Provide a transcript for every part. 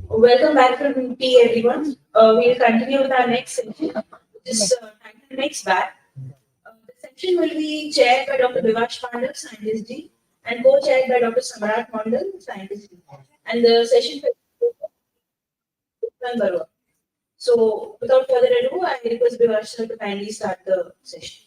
Welcome back from tea, everyone. We'll continue with our next session, which is titled Next Back. The session will be chaired by Dr. Vivash Pandal, Scientist D, and co-chaired by Dr. Samrat Mondal, Scientist D. And the session will be Barua. So, without further ado, I request Vivash sir to kindly start the session.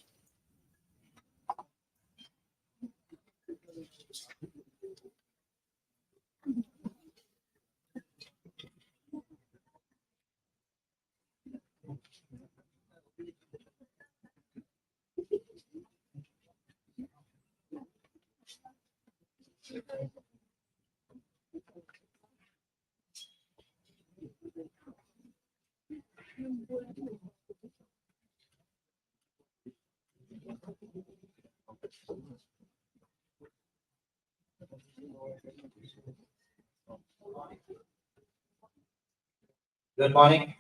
Good morning.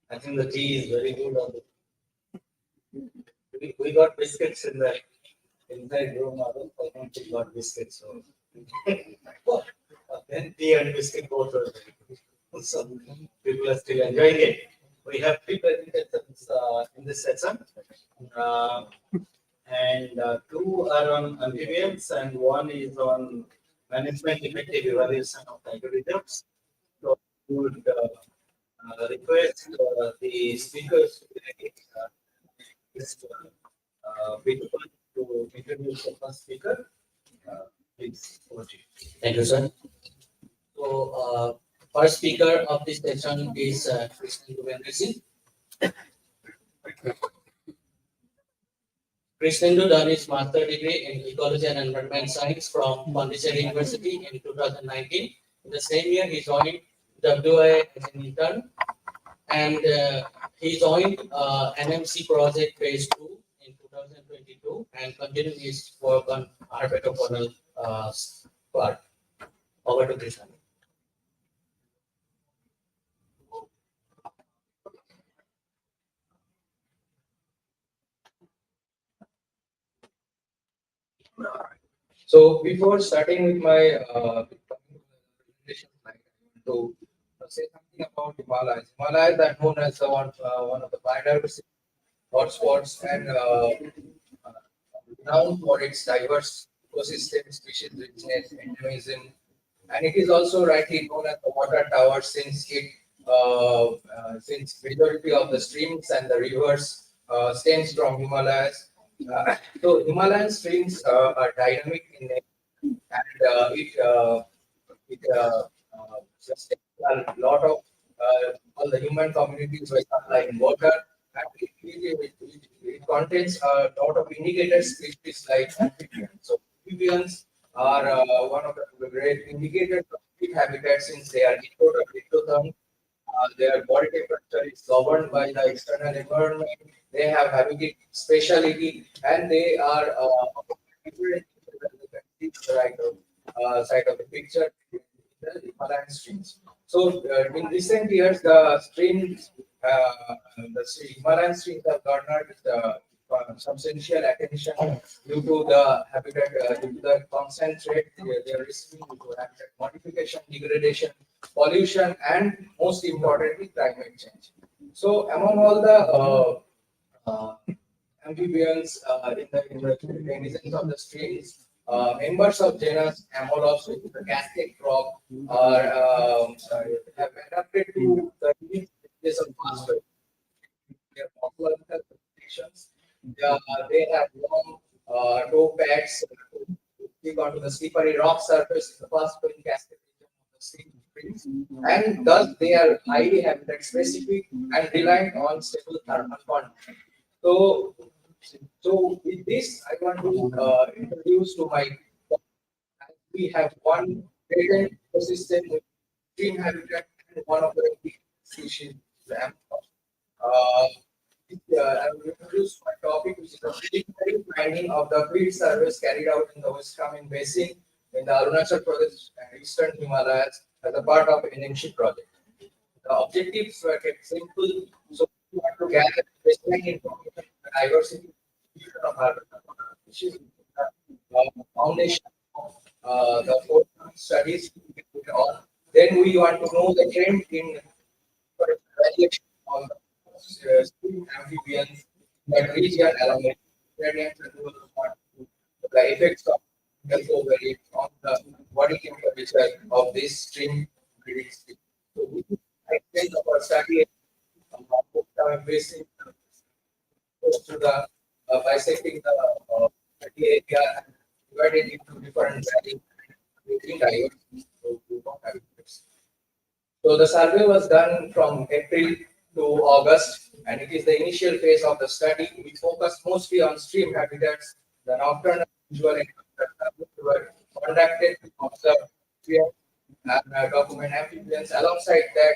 I think the tea is very good. We got biscuits in the inside room. I don't think we got biscuits. So then tea and biscuit both are very good. So people are still enjoying it. We have three presentations in this session. Two are on amphibians and one is on management effective evaluation of algorithms. So we would request the speakers to introduce the first speaker. Please, over to you. Thank you, sir. So, first speaker of this session is Krishnendu. Krishnendu done his master degree in ecology and environment science from Pondicherry University in 2019. In the same year, he joined WI as an intern, and he joined NMC project phase 2 in 2022 and continued his work on arbitrophoral part. Over to Krishna. So before starting with my presentation, I want to say something about Himalayas. Himalayas are known as one of the biodiversity hotspots and renowned for its diverse ecosystem, species richness, endemism, and it is also rightly known as the water tower since majority of the streams and the rivers stems from Himalayas. So Himalayan streams are dynamic in nature and it sustains a lot of all the human communities by supplying water. And it contains a lot of indicator species like amphibians. So amphibians are one of the great indicators of fish habitat since they are ectotherm. Their body temperature is governed by the external environment. They have habitat speciality, and they are different right side of the picture in the Himalayan streams. So in recent years, the Himalayan streams have garnered substantial attention due to the habitat, due to the constant threat they are receiving due to habitat modification, degradation, pollution, and most importantly, climate change. So, among all the amphibians in the denizens of the streams, members of genus Ammolos, which is the cascade frog, are have adapted to the unique changes of past their morphological presentations. They have long toe pads to stick onto the slippery rock surface in the fast flowing cascade region of the streams, and thus they are highly habitat specific and reliant on stable thermal conditions. So, so with this, I want to introduce to my we have one patent ecosystem with stream habitat and one of the key species, the amphibian. Uh, I will introduce my topic, which is the preliminary planning of the field surveys carried out in the West Kamen Basin in the Arunachal Pradesh and Eastern Himalayas as a part of NMC project. The objectives were kept simple, so we want to gather baseline information, the diversity distribution of Arunachal species, the foundation of the forthcoming studies on. Then we want to know the trend in variation on stream amphibians that region along the Mediterranean and we also want to the effects of chemical variants on the body temperature of this stream breeding stream. So we extend our study basin to the bisecting the area and divided into different valleys and diverse. So we don't have it. So the survey was done from April to August, and it is the initial phase of the study. We focused mostly on stream habitats. The nocturnal visual encounters were conducted to observe stream and document amphibians. Alongside that,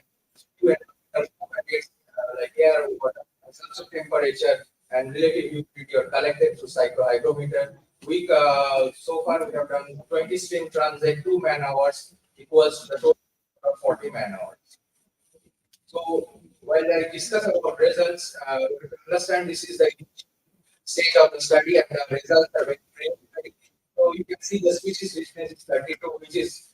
two habitats like air, water, sensor temperature, and relative humidity are collected through cyclohydrometer. We so far we have done 20 stream transit, 2 man hours equals to the total of 40 man hours. So while I discuss about results, we understand this is the stage of the study and the results are very preliminary. So you can see the species richness is 32, which is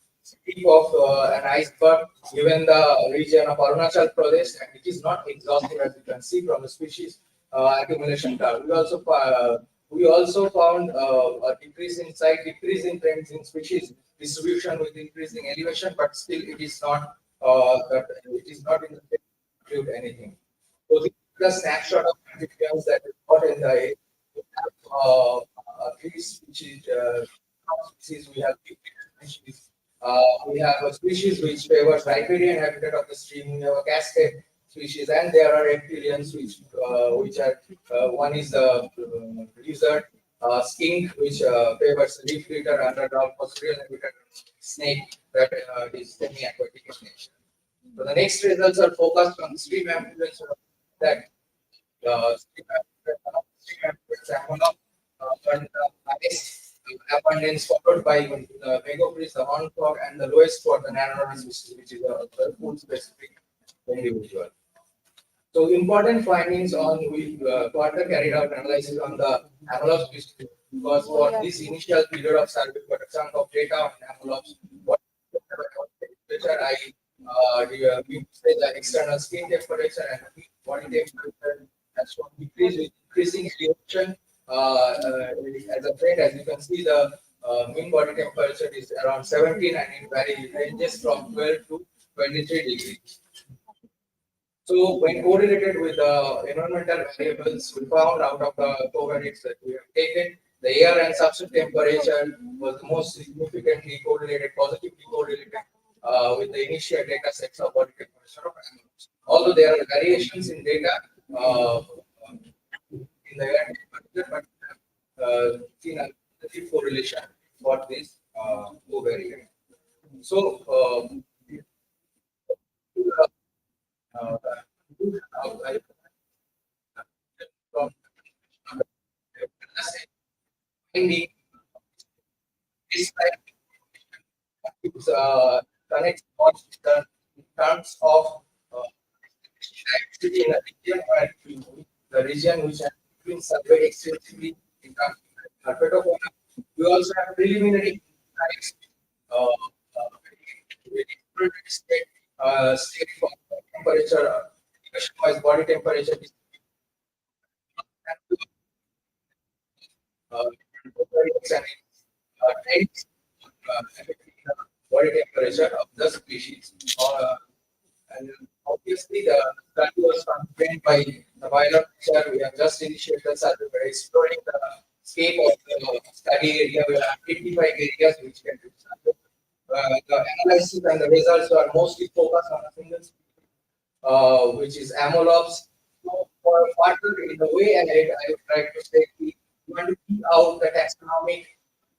tip of an iceberg given the region of Arunachal Pradesh, and it is not exhaustive as you can see from the species accumulation curve. We also found a decrease in size, decrease in trends in species distribution with increasing elevation, but still it is not it is not in the include anything. So this is the snapshot of amphibians that is got in the three species. Species we have species. We have a species which favors riparian habitat of the stream. We have a cascade species, and there are amphibians which are one is the lizard, skink, which favors leaf litter, underground posterior habitat, snake that is semi-aquatic in nature. So the next results are focused on stream amphibians that stream amphibians and highest abundance followed by megopris, the horned frog, and the lowest for the nanonornis, which is a food specific individual. So important findings on we further carried out analysis on the analogs species because for this initial period of survey, got a chunk of data on analogs. What temperature I we say the external skin temperature and body temperature has shown decrease with increasing elevation. As a trend, as you can see, the mean body temperature is around 17 and it ranges from 12 to 23 degrees. So when correlated with the environmental variables, we found out of the covariates that we have taken, the air and substrate temperature was the most significantly correlated, positively correlated with the initial data sets of body temperature of animals. Although there are variations in data in the air temperature, but seen a positive correlation for this covariate. So from finding this type connects the in terms of activity in a region where the region which has been surveyed extensively in terms of herpetofauna. We also have preliminary insights, very state, state for temperature, wise body temperature, and trends affecting the body temperature of the species. And obviously, the study was constrained by the biology. We have just initiated the study. We're exploring the scape of the study area. We have 55 areas which can be studied. The analysis and the results are mostly focused on a single species, which is amolops. So for further in the way ahead, I would like to say we want to keep out the taxonomic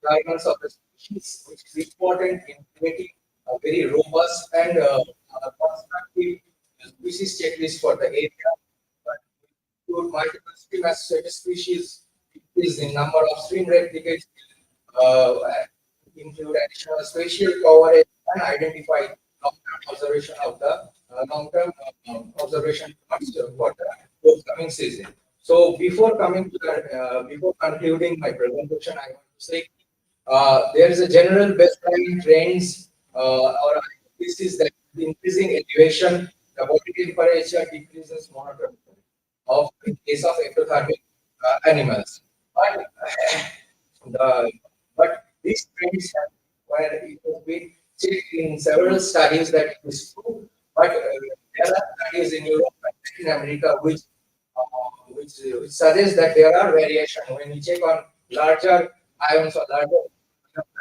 guidance of the species, which is important in creating a very robust and constructive species checklist for the area. But include multiple stream associated species, increase in number of stream replicates, uh, include additional spatial coverage, and identify long-term observation of the long-term observation plots for the forthcoming season. So before coming to the before concluding my presentation, I want to say there is a general baseline trends or this is that increasing elevation, the body temperature decreases monotonically of in case of ectothermic animals. But the but these trends have where it has been checked in several studies that it is true. But there are studies in Europe and Latin America which suggest that there are variation when we check on larger ions or larger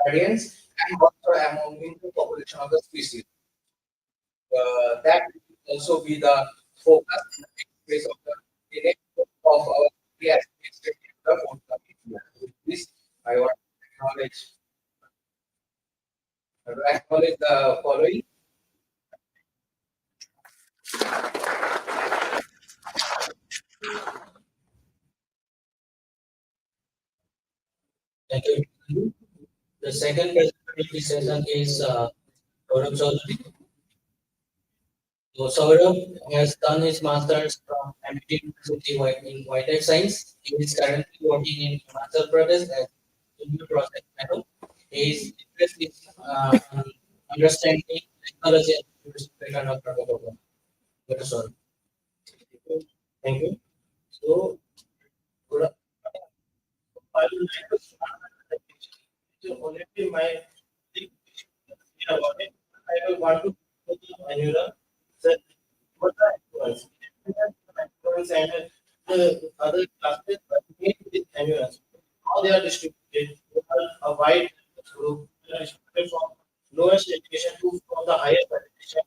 gradients and also among the population of the species. That will also be the focus in the next phase of the next of our aspects in the forthcoming year. With this, I want to acknowledge the following. Thank you. The second presentation session is Gaurav Chaudhary. So Saurabh has done his master's from MIT University in Wildlife Science. He is currently working in Himachal Pradesh as junior project fellow. His interest is on understanding technology and pattern of protocol. Dr. Saurabh. Thank you. So, good. I will like to start my presentation. So, only my big idea about it. I will want to go to Anura. So, what are influence? Influence and other classes but main with Anura. How they are distributed. They are a wide group. They are distributed from lowest education to from the highest education.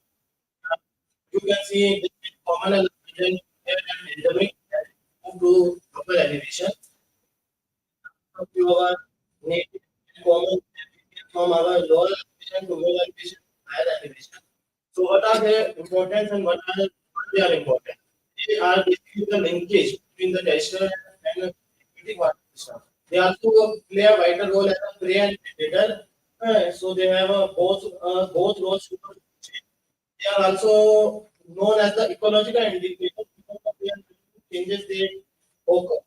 You can see the common elevation and endemic move to upper elevation. From our native common from our lower elevation to middle elevation, higher elevation. So what are their importance and what they are important? They are basically the linkage between the terrestrial and aquatic water system. They also play a vital role as a prey and predator. So they have both roles to play. They are also known as the ecological indicators because of their changes they occur.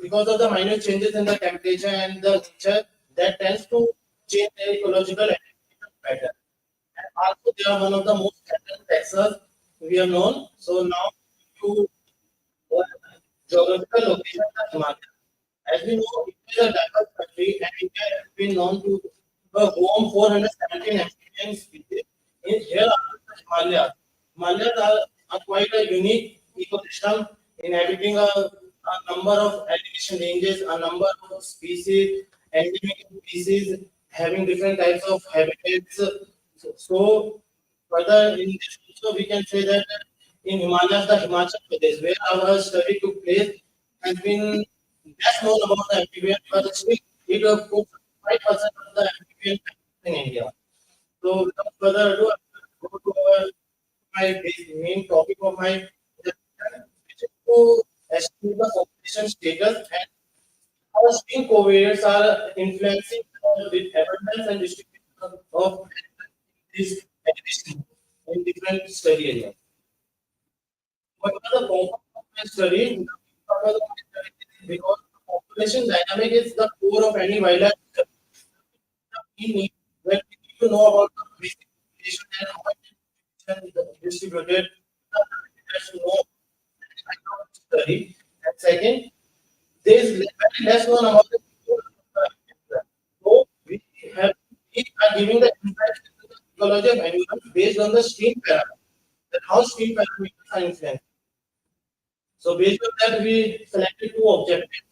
Because of the minor changes in the temperature and the nature that tends to change their ecological pattern. And also they are one of the most threatened taxons we have known. So now to geographical location of Himalaya. As we know, India is a diverse country and India has been known to home 417 amphibian species. Here are the Himalayas. Himalayas are quite a unique ecosystem inhabiting a number of elevation ranges, a number of species, endemic species having different types of habitats. So further in this also we can say that in Himalayas, the Himachal Pradesh, where our study took place, has been less known about the amphibian, but still it puts 5% of the amphibian in India. So without further ado, I will go to my main topic of my presentation, which is to estimate the population status and how string covariates are influencing the abundance and distribution of this elevation in different study areas. What are the components of my study? because population dynamic is the core of any wildlife. We need when we need to know about the basic population and how it is distributed. There's no study. And second, there is very less known about the people. So we are giving the insights into the ecology of animals based on the stream parameters. That how stream parameters are influenced. So based on that, we selected two objectives.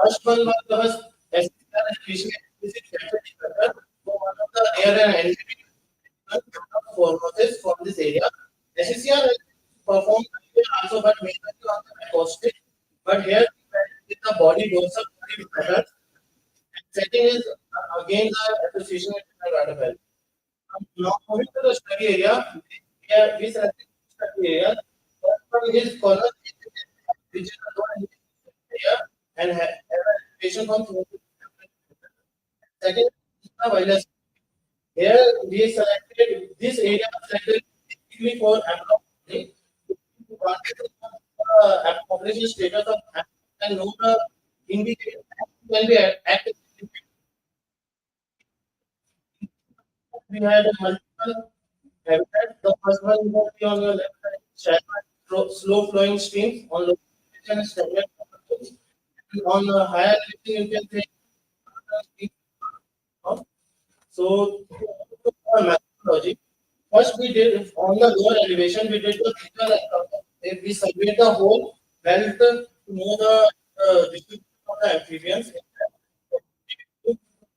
First one was SCR and species capture data for one of the rare and endemic formosus from this area. SCR has performed also, but mainly on the acoustic. But here with the body dorsal body patterns. Second is again the association with the waterfall. Now moving to the study area, we selected study area. First one is color, which is the one area and have an elevation from 4 to 7. Second is the wireless. Here we selected this area was selected specifically for approximately to population status of and know the indicator when we active. We had multiple habitats. The first one will be on your left side, shallow, slow flowing streams on location and stagnant waters. And on a higher elevation, you can say so for methodology. First we did on the lower elevation, we did the visual we surveyed the whole belt to know the distribution of the amphibians.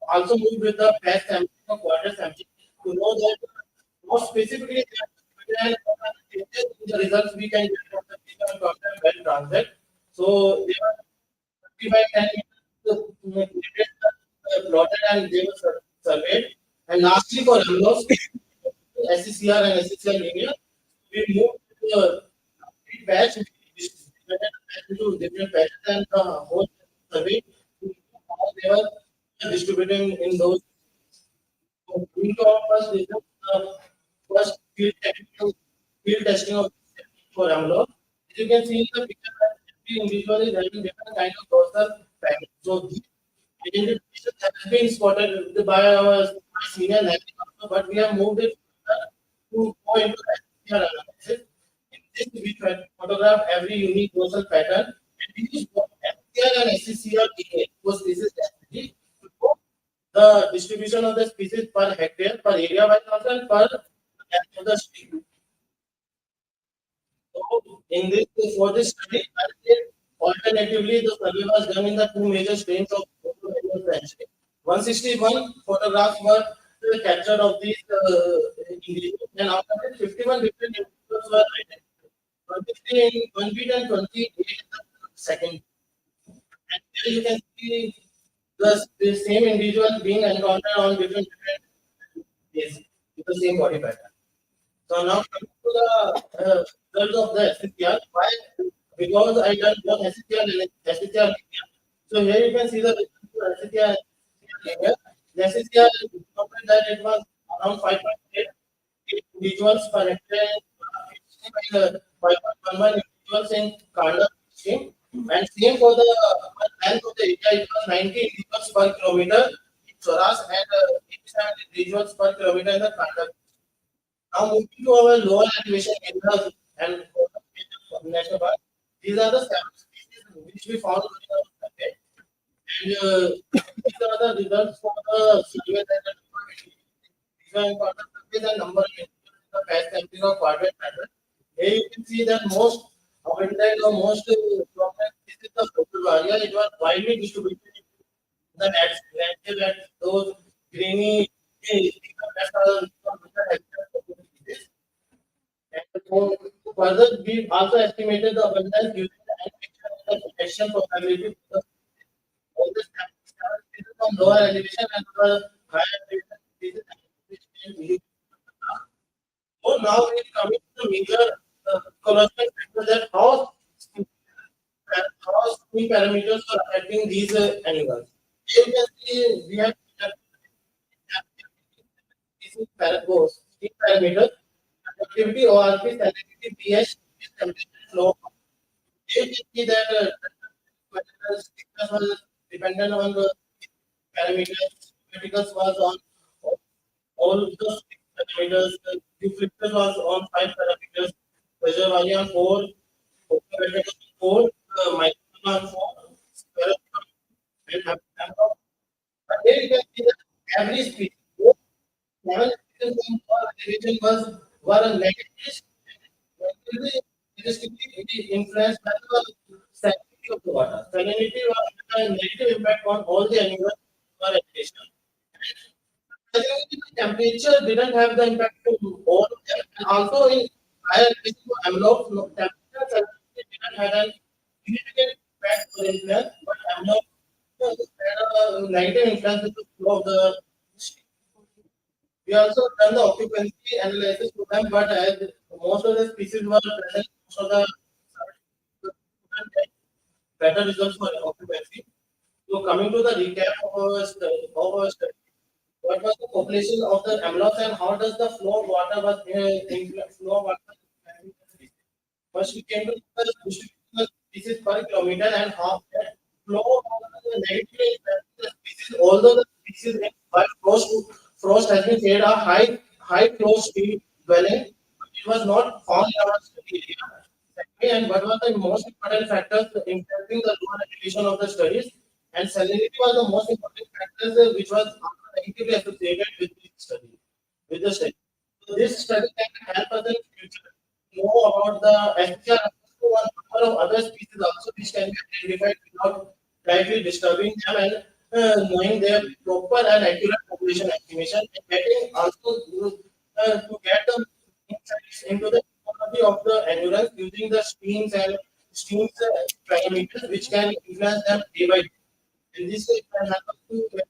Also moved with the past sampling of water sampling to know that more specifically and changes in the results we can get from the visual and content well transit. So they were 35 10 plotted and they were surveyed. And lastly for Amlos, SCCR and SCCR linear, we moved to the complete batch, we distributed the batch into different batches and the whole survey to know how they were distributing in those. So we got first result, first field testing of for Amlo. As you can see in the picture, that every individual is having different kind of dorsal pattern. So these identifications have been spotted by our senior analytics also, but we have moved it to go into SCR analysis. In this, we photograph every unique dorsal pattern and we use both SCR and SCCR DNA for species density to know the distribution of the species per hectare, per area wise also and per length of the stream. So in this for this study, I did alternatively the survey was done in the two major strains of French. 161 photographs were captured of these individuals, and out of it, 51 different individuals were identified. 23 in one beat and 28 in the second. And here you can see the same individual being encountered on different days with the same body pattern. So now coming to the results of the SCR. Why? Because I done both SCR and SCR. So here you can see the results of SCR. The SCR reported that it was around 5.8 individuals per hectare, 5.11 individuals in Kanda stream, and same for the length of the area, it was 90 individuals per kilometer in Soras and 87 individuals per kilometer in the Kanda. Now moving to our lower elevation areas and national park, these are the 7 species which we found during our survey. And these are the results for the survey that these are important surveys and number in the past sampling of quadrant pattern. Here you can see that most abundant or most prominent is the Portugaria. It was widely distributed in the landscape and those greeny and so further, we also estimated the abundance using the protection probability of all the species from lower elevation and the higher elevation species. So now we are coming to the major ecological factors that how stream parameters are affecting these animals. Here you can see we have stream parameters, activity, ORP, salinity, pH, temperature, flow. Here you can see that Stickers was dependent on the parameters. Verticals was on all the six parameters. Reflectors was on five parameters. Pressure value on four. Vertical on four. Microphone on four. Square and amount. But here you can see that every speed, both level species and elevation were a negative. Statistically, it is influenced by the salinity of the water. Salinity was a negative impact on all the animals or elevation. Surprisingly, the temperature didn't have the impact to all of them. And also in higher elevation envelopes, temperature salinity didn't have an significant impact or influence, but envelope had a negative influence with the flow of the stream. We also done the occupancy analysis to them, but as most of the species were present, most of the couldn't get better results for occupancy. So coming to the recap of our study, what was the population of the amulets and how does the flow of water was flow of water impacting the species? First, we came to the distribution of species per kilometer and how that flow of the negatively impacting the species. Although the species in but frost has been said a high flow speed dwelling, it was not found in our study area. Secondly, and what were the most important factors impacting the lower elevation of the studies? And salinity was the most important factors which was also negatively associated with the study. With the study. So this study can help us in future know about the SPR to a number of other species also which can be identified without directly disturbing them and knowing their proper and accurate population estimation and getting also to get the insights into the ecology of the endurance using the streams parameters which can influence them day by day. In this way, it can help us to get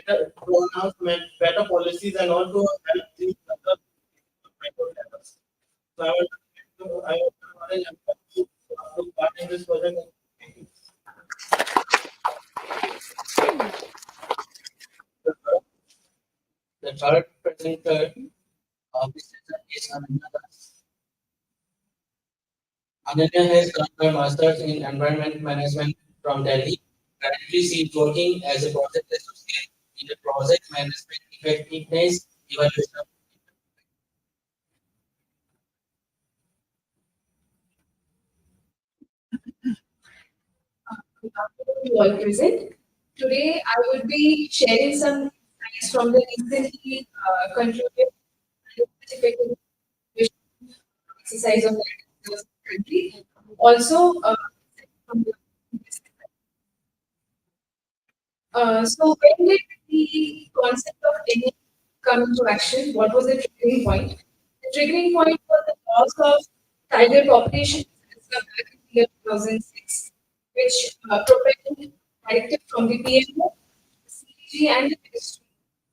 better pronouncement, better policies and also help the other micro. So I want to part in this project. The third presenter of this session is Ananya Das. Ananya has done her master's in environment management from Delhi. Currently, she is working as a project associate in the project management effectiveness evaluation. Good afternoon to all present. Today, I would be sharing some insights from the recently concluded effective exercise of the country. Also, from the so when did the concept of any come into action? What was the triggering point? The triggering point was the loss of tiger population back in the year 2006, which propelled directive from the PMO, CG, and the ministry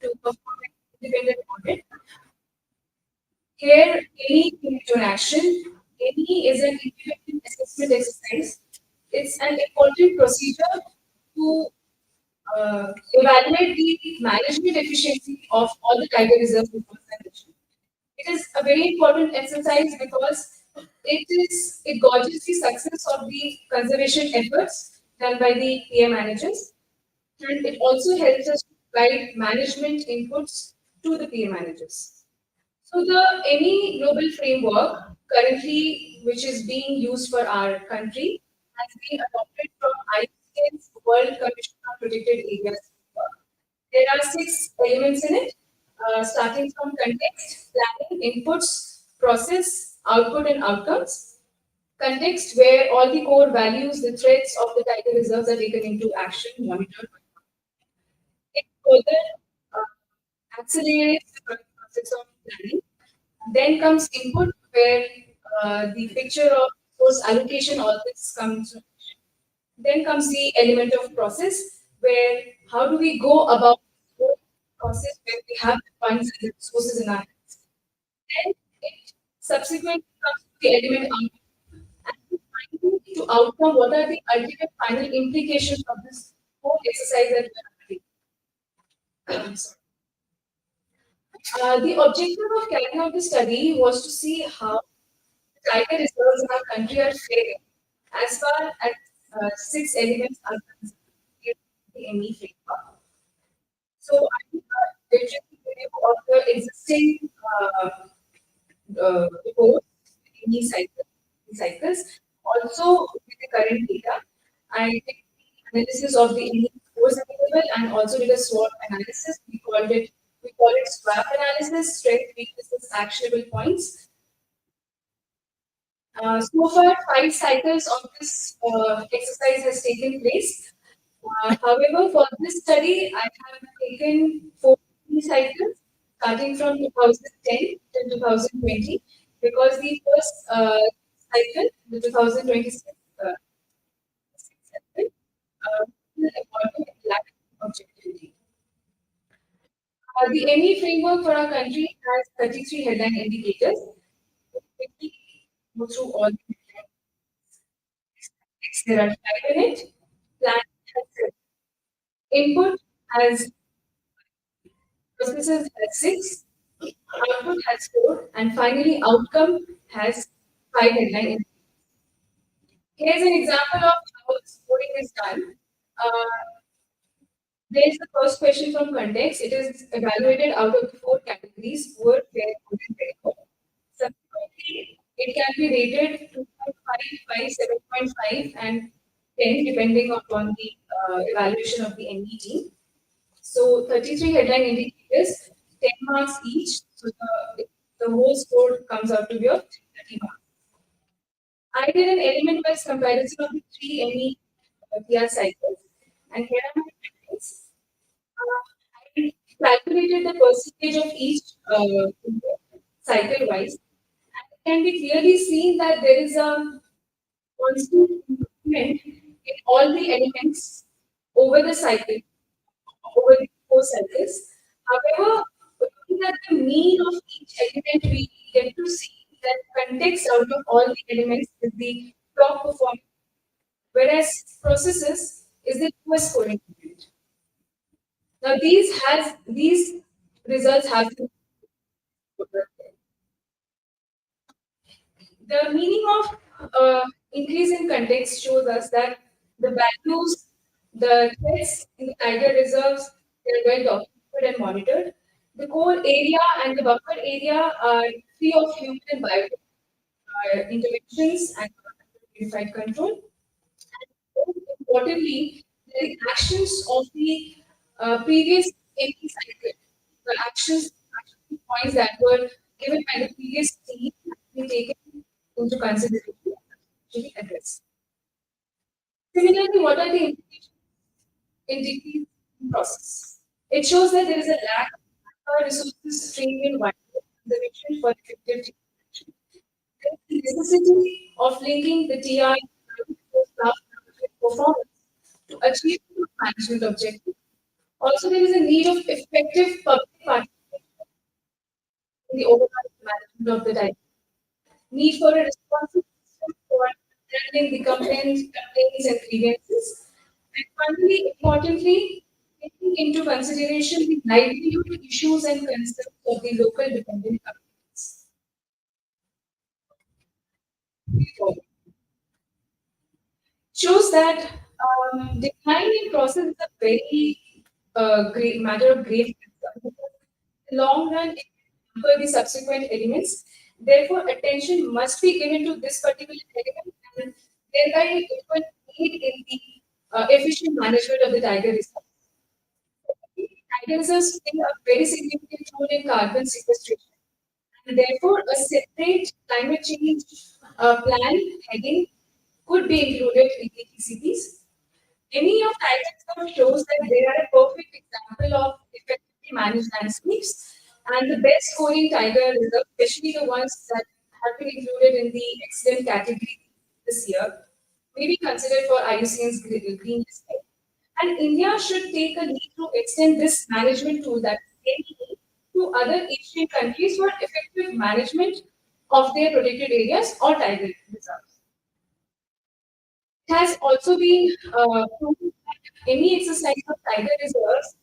to perform an independent audit. Here, any came into action. Any is an independent assessment exercise. It's an important procedure to evaluate the management efficiency of all the tiger reserves in conservation. It is a very important exercise because it gauges the success of the conservation efforts done by the PM managers, and it also helps us to provide management inputs to the PM managers. So the any global framework currently which is being used for our country has been adopted from IUCN's World Commission on Protected Areas. There are six elements in it, starting from context, planning, inputs, process, output, and outcomes. Context, where all the core values, the threats of the tiger reserves are taken into action, monitored. It further accelerates the process of planning. Then comes input, where the picture of course allocation, all this comes. Then comes the element of process, where how do we go about the whole process where we have the funds and the resources in our hands. Then it subsequently comes to the element outcome. And finally to outcome, what are the ultimate final implications of this whole exercise that we are doing. The objective of carrying out the study was to see how tiger reserves in our country are faring as far as six elements are considered in the ME framework. So I will literally review of the existing reports, ME cycles, also with the current data. I did the analysis of the ME scores available and also did a SWOT analysis. We call it SWAP analysis, strength, weaknesses, actionable points. So far, 5 cycles of this exercise has taken place. However, for this study, I have taken 4 cycles, starting from 2010 to 2020, because the first cycle, the 2026 cycle, important lack of objectivity. The ME framework for our country has 33 headline indicators. Quickly go through all the headlines. There are 5 in it. Plan has 7. Input has processes has 6. Output has 4. And finally, outcome has 5 headline. Here's an example of how the scoring is done. There is the first question from context. It is evaluated out of the 4 categories: poor, fair, good, and very good. Subsequently, it can be rated 2.5, 5, 7.5, and 10, depending upon the evaluation of the ME team. So 33 headline indicators, 10 marks each. So the whole score comes out to be of 30 marks. I did an element-wise comparison of the 3 ME PR cycles, and here are my findings. I calculated the percentage of each cycle-wise, and it can be clearly seen that there is a constant improvement in all the elements over the cycle, over the 4 cycles. However, looking at the mean of each element, we get to see that context out of all the elements is the top performing, whereas processes is the lowest scoring element. Now these results have to the meaning of increase in context shows us that the values, the threats in the tiger reserves, they're well documented and monitored. The core area and the buffer area are free of human and bio interventions and unified control. And most importantly, the actions of the previous AP cycle, the action points that were given by the previous team have been taken into consideration and actually addressed. Similarly, what are the implications in decreased process? It shows that there is a lack of resources trained in wildlife conservation for effective intervention. There is the necessity of linking the TR staff performance to achieve the management objective. Also, there is a need of effective public participation in the overall management of the diversity. Need for a responsive system for handling the complaints and grievances. And finally, importantly, taking into consideration the livelihood issues and concerns of the local dependent communities. Shows that decline in process is a very great matter of grave concern. In the long run, it will hamper the subsequent elements. Therefore, attention must be given to this particular element, and thereby it will aid in the efficient management of the tiger reserve. Tiger reserves play a very significant role in carbon sequestration, and therefore a separate climate change plan heading could be included in the TCPs. Any of Titan's shows that they are a perfect example of effectively managed landscapes, and the best scoring tiger reserves, especially the ones that have been included in the excellent category this year, may be considered for IUCN's green listing. And India should take a lead to extend this management tool that is NEA to other Asian countries for effective management of their protected areas or tiger reserves. It has also been proven that any exercise of tiger reserves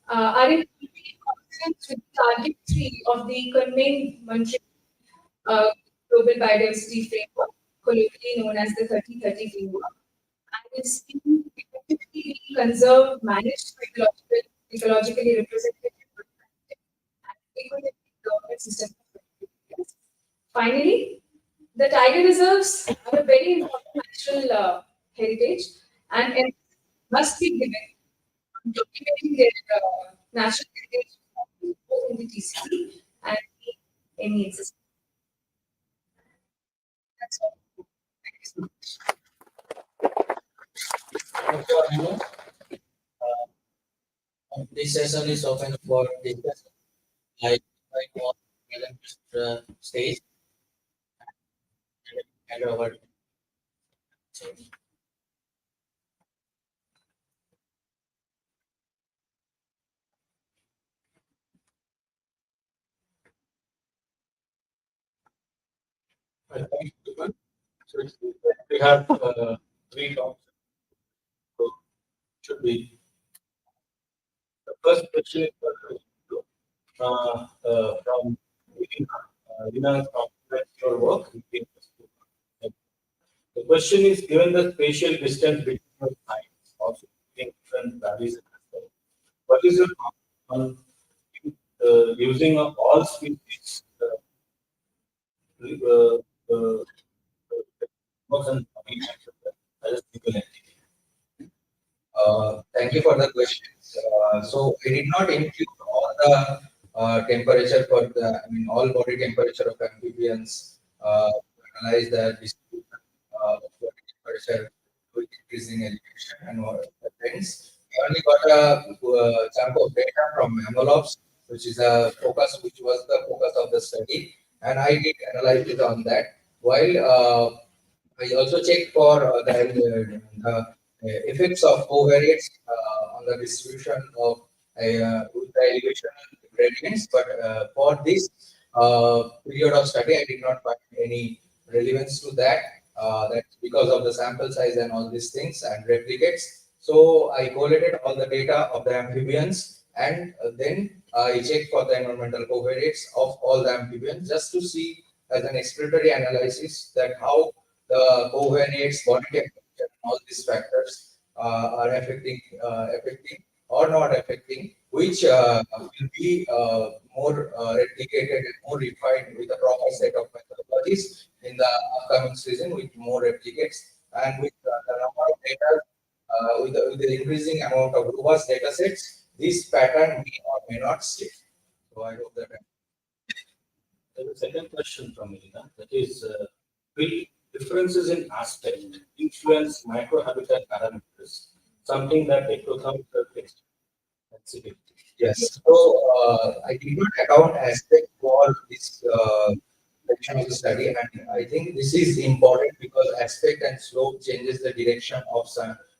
are in complete consonance with Target 3 of the Kunming Montreal Global Biodiversity Framework, colloquially known as the 3030 framework. And is effectively conserve, managed through ecologically represented and equitable government system. Finally, the tiger reserves are a very important natural heritage and must be given to documenting their natural heritage both in the TCP and in any existence. That's all. Thank you so much. Thank you, Anu. This session is open for discussion. I invite all panelists to the stage and hand over. Thank you, everyone. So we have three talks. So should be the first question is from Lina from your work. The question is given the spatial distance between your sites of different values, what is your comment on using of all species uh, uh, and as a single entity? Thank you for the questions. So I did not include all the temperature for the, I mean, all body temperature of amphibians, analyze the distribution of body temperature with increasing elevation and all the things. We only got a chunk of data from mammalops, which is a focus, which was the focus of the study, and I did analyze it on that. While I also checked for the effects of covariates on the distribution of with the elevation gradients, but for this period of study, I did not find any relevance to that. That's because of the sample size and all these things and replicates. So I collated all the data of the amphibians and then I checked for the environmental covariates of all the amphibians just to see as an exploratory analysis that how the covariates, body temperature, and all these factors are affecting or not affecting, which will be more replicated and more refined with a proper set of methodologies in the upcoming season with more replicates and with the number of data, with the increasing amount of robust data sets, this pattern may or may not stay. So I hope that. There's a second question from Elena, that is, will differences in aspect influence microhabitat parameters, something that ecothermal fixed sensitivity? Yes. So I did not account aspect for this section of the study, and I think this is important because aspect and slope changes the direction of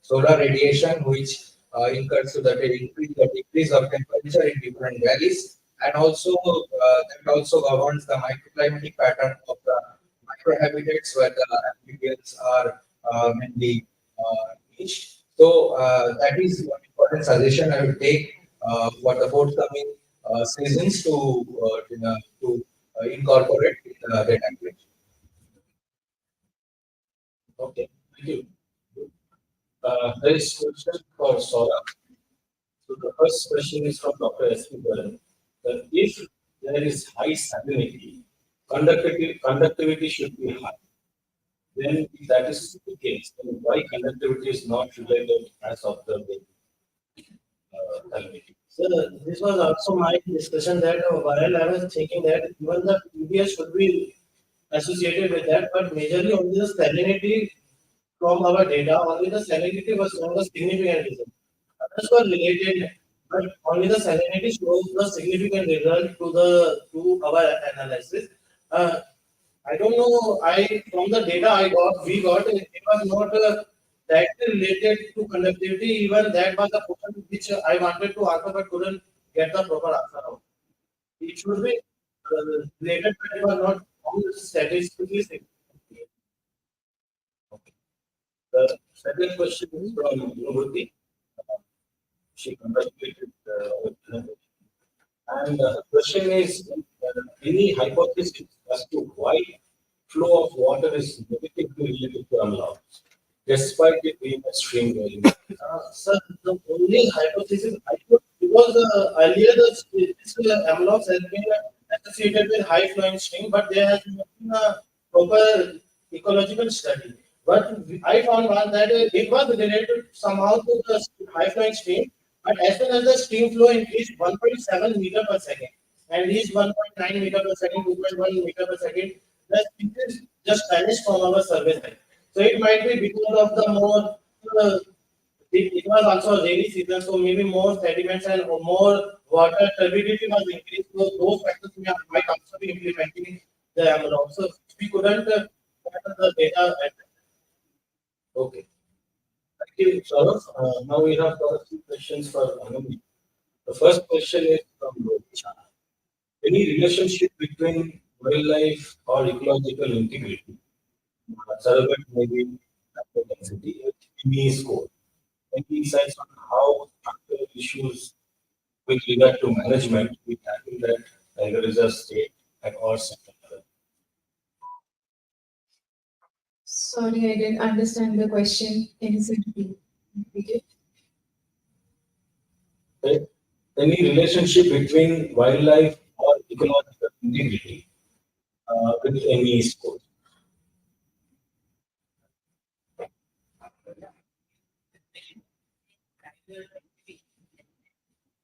solar radiation, which incurs to the increase or decrease of temperature in different valleys, and also that also governs the microclimatic pattern of the microhabitats where the amphibians are mainly niched. So that is one important suggestion I will take for the forthcoming seasons to incorporate in the data collection. Okay, thank you. There is question for Sora. So the first question is from Dr. S.P. Galan. That if there is high salinity, conductivity should be high. Then if that is the case, then why conductivity is not related as observed in salinity? So this was also my discussion that while I was thinking that even the PBS should be associated with that, but majorly only the salinity from our data, only the salinity was showing a significant result. Others were related, but only the salinity shows the significant result to our analysis. Uh, I don't know. I from the data we got it was not directly related to conductivity. Even that was the question which I wanted to answer but couldn't get the proper answer out. It should be related, but it was not statistically significant. The second question is from Nurati. She congratulated and the question is any hypothesis as to why flow of water is negatively related to unlock? despite it being a stream dwelling? Sir, the only hypothesis I could, because earlier this amulets has been associated with high flowing stream, but there has not been a proper ecological study. But I found one that it was related somehow to the high flowing stream, but as soon as the stream flow increased 1.7 meter per second and reached 1.9 meter per second, 2.1 meter per second, the species just vanished from our survey site. So it might be because of the more it was also a rainy season, so maybe more sediments and more water turbidity was increased. So those factors might also be implementing the amount. So we couldn't gather the data at Okay. Thank you, Saurav. Now we have got a few questions for Anand. The first question is from Rohit. Any relationship between wildlife or ecological integrity, surrogate maybe density, with any score? Any insights on how structural issues with regard to management we tackle that tiger reserve state at or center level? Sorry, I didn't understand the question. Can you say repeat it? Okay. Any relationship between wildlife or ecological integrity with any score?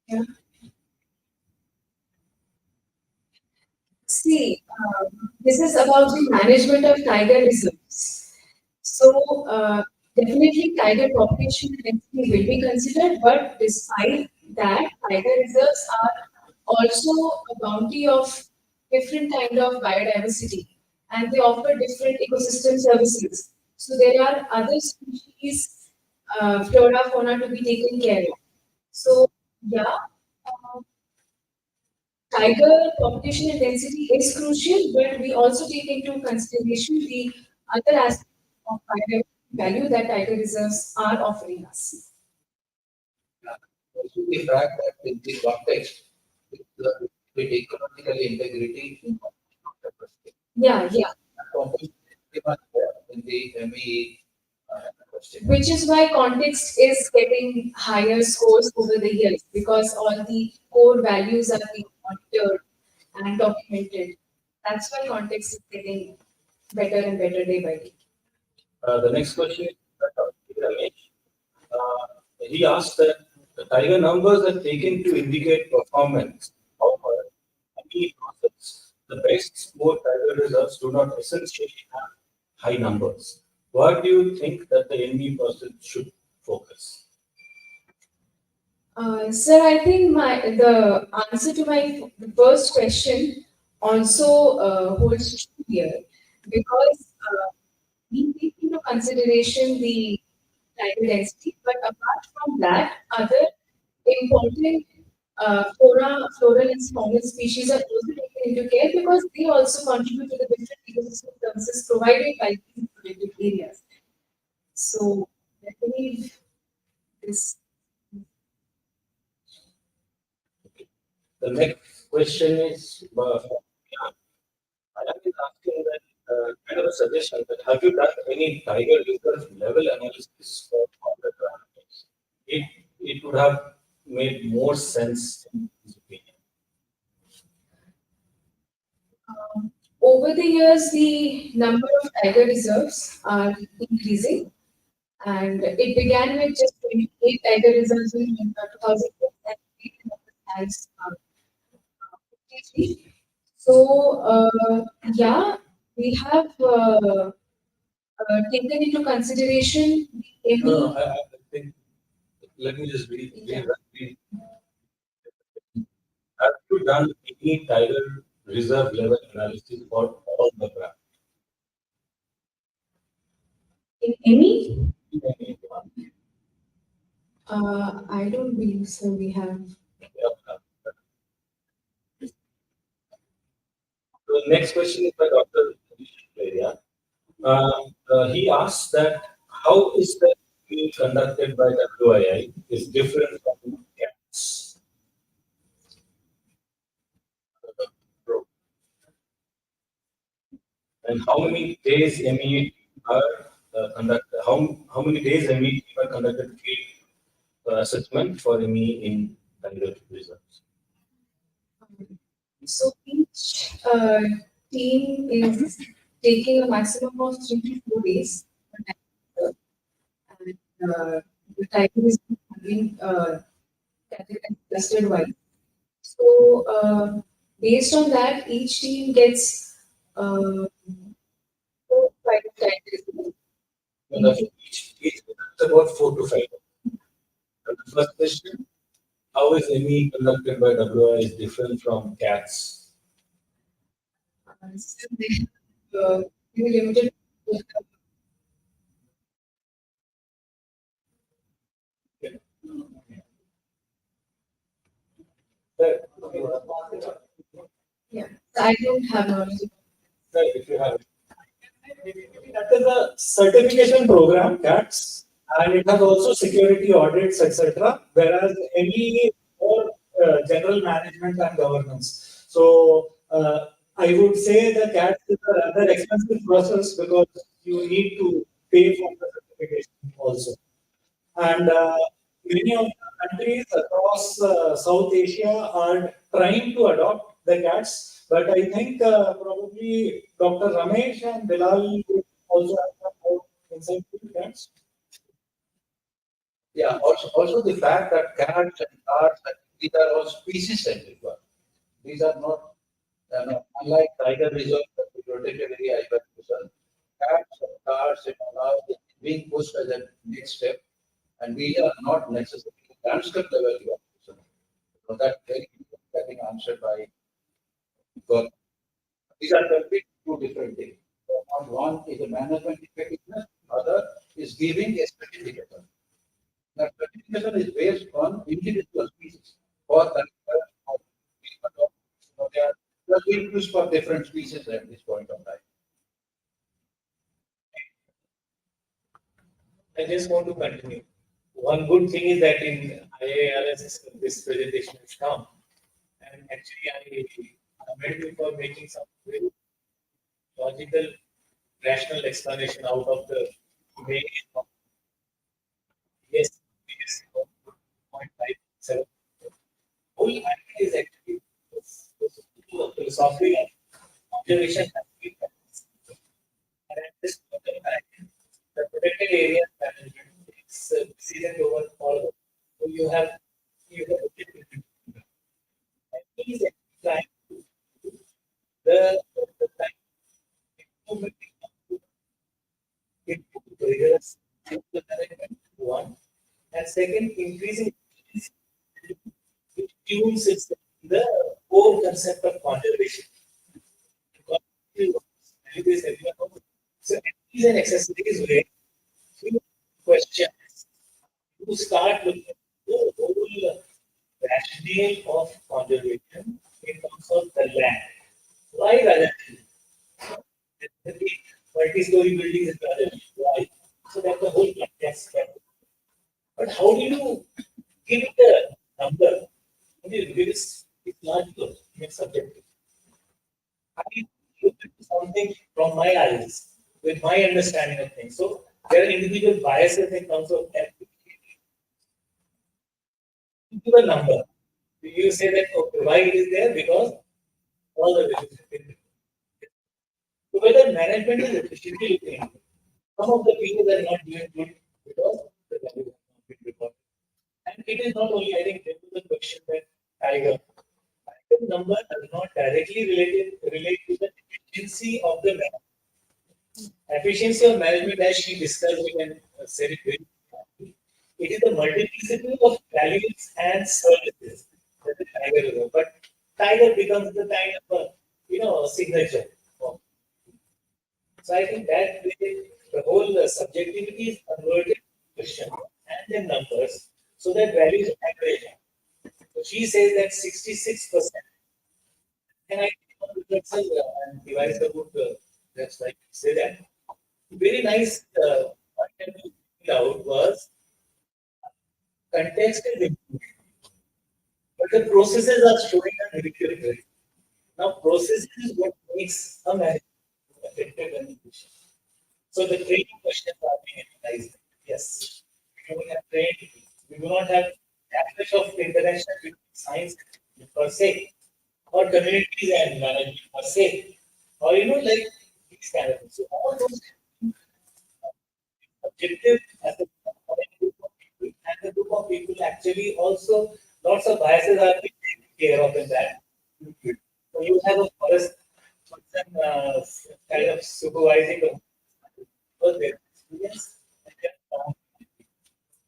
Yeah. See, this is about the management of tiger reserves. So, definitely tiger population density will be considered, but despite that, tiger reserves are also a bounty of different kind of biodiversity, and they offer different ecosystem services. So there are other species, flora, fauna to be taken care of. So yeah, uh, tiger population and density is crucial, but we also take into consideration the other aspects of biodiversity value that tiger reserves are offering us. Also the fact that in the context, with ecological integrity, Yeah, yeah. context is pretty much there in the ME question. Which is why context is getting higher scores over the years because all the core values are being monitored and documented. That's why context is getting better and better day by day. The next question is Ramesh. He asked that the tiger numbers are taken to indicate performance. However, any process, the best score tiger reserves do not essentially have high numbers. What do you think that the NE process should focus? Sir, I think the answer to the first question also holds true here because we take into consideration the title density, but apart from that, other important floral and faunal species are also taken into care because they also contribute to the different ecosystem services provided by these protected areas. So I believe this. The next question is I am asking that kind of a suggestion that have you done any tiger reserve level analysis for all the parameters? It would have made more sense in his opinion. Over the years, the number of tiger reserves are increasing, and it began with just 28 tiger reserves in 2006 and it has 53. So, yeah, we have taken into consideration No, any. no, I think let me just read. Have you done any tiger reserve level analysis for all the parameters? In any? Yeah. I don't believe so. We have. The next question is by Dr. Area. He asks that how is the field conducted by WII is different from CATS? And how many days MEE are conduct how many days ME team are conducted field assessment for ME in tiger reserves? So each team is taking a maximum of 3 to 4 days. And the tiger is having categorized clustered wise. So based on that, each team gets 4 to 5 tigers. And each is about 4 to 5. And the first question: how is ME conducted by WI is different from cats? So they have limited. Yeah, I don't have knowledge. If you have That is a certification program, CATS, and it has also security audits, etc. Whereas any more general management and governance. So I would say the CATS is a rather expensive process because you need to pay for the certification also. And many of the countries across South Asia are trying to adopt the CATS, but I think probably Dr. Ramesh and Bilal will also have some more insight into CATS. Yeah, also the fact that cats and cats, these are all species centric ones. These are not, unlike tiger reserve, that we protected area, IBAC reserve. Cats and cats, now it's being pushed as a next step, and we are not necessarily landscape level here. So that very getting answered by God. These are completely two different things. So one is a management effectiveness, other is giving a certificate. That certification is based on individual species or that they are just being used for different species at this point of time. I just want to continue. One good thing is that in IARS this presentation has come, and actually I commend you for making some very logical, rational explanation out of the image of yes, yes, 0.57. Whole idea is actually philosophy and observation has been practiced. And at this point of time, the protected area management is season over all over. So you have and he's trying to the time improvement into rigorous the management one, and second increasing which tunes is the core concept of conservation. So these and accessories where few questions you start looking at the whole rationale of conservation in terms of the land. Why rather than the multi-story buildings is rather than why? So that the whole context. But how do you give it a number? How do you give it? It's logical, it's subjective. I look at something from my eyes, with my understanding of things. So there are individual biases in terms of give a number. You say that okay, why it is there? Because all the values have been written. So whether management is efficiently looking into it. Some of the people are not doing good because the values have not been recorded. And it is not only, I think, there was a question that Tiger number does not directly relate to the efficiency of the management. Efficiency of management, as she discussed it and said it very clearly, it is the multiplicity of values and services that the Tiger is. But Tiger becomes the kind of a, signature. So I think that way the whole subjectivity is converted to question and then numbers so that values average. So she says that 66%. And I think that's and device the would that's like say that. Very nice point that you pointed out was context is important, but the processes are showing a negative rate. Now, process is what makes a management effective and efficient. So the training questions are being analyzed. Yes, we do have trained, we do not have that much of interaction with science per se, or communities and management per se, or like these kind of things. So all those objective as a group of people, and the group of people actually also lots of biases are being taken care of in that. So you have a forest person kind of supervising the whole their experience.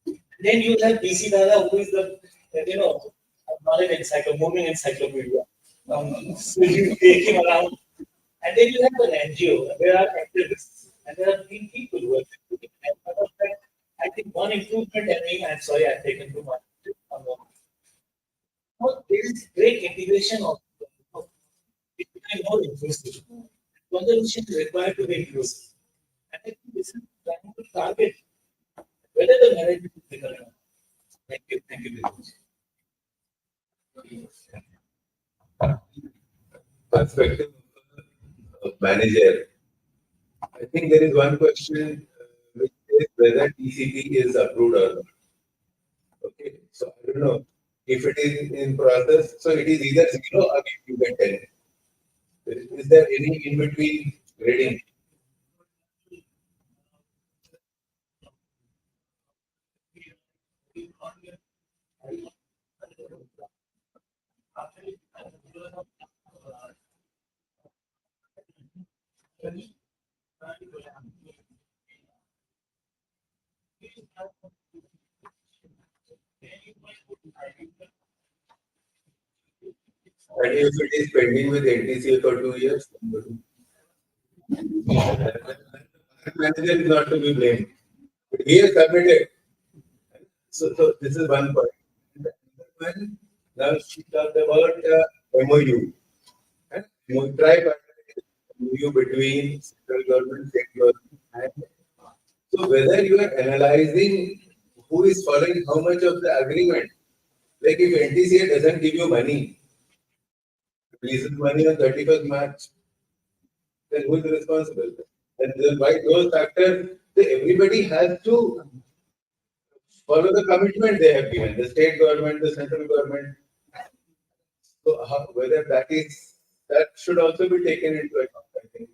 And then you have DC Dada, who is the knowledge encyclopedia, moving encyclopedia. So you take him around, and then you have an NGO. There are activists, and there are people who are activists. And out of that, I think one improvement. I mean, I'm sorry, I've taken too much. Well, there is great integration of it became more inclusive. Conservation is required to be inclusive. And I think this is trying to target whether the management is becoming. Thank you. Thank you very much. Perspective of manager, I think there is one question which is whether TCP is approved or not. Okay, so I don't know if it is in process. So it is either 0 or you get 10. Is there any in between grading? And if it is pending with NTCA for 2 years, manager is not to be blamed. But he has submitted. So this is one point. And the other one, now she talked about MOU. Tripartite MOU between central government, state government, and so whether you are analyzing who is following how much of the agreement, like if NTCA doesn't give you money, releases money on 31st March, then who is responsible? And then by those factors, everybody has to follow the commitment they have given, the state government, the central government. So whether that should also be taken into account, I think.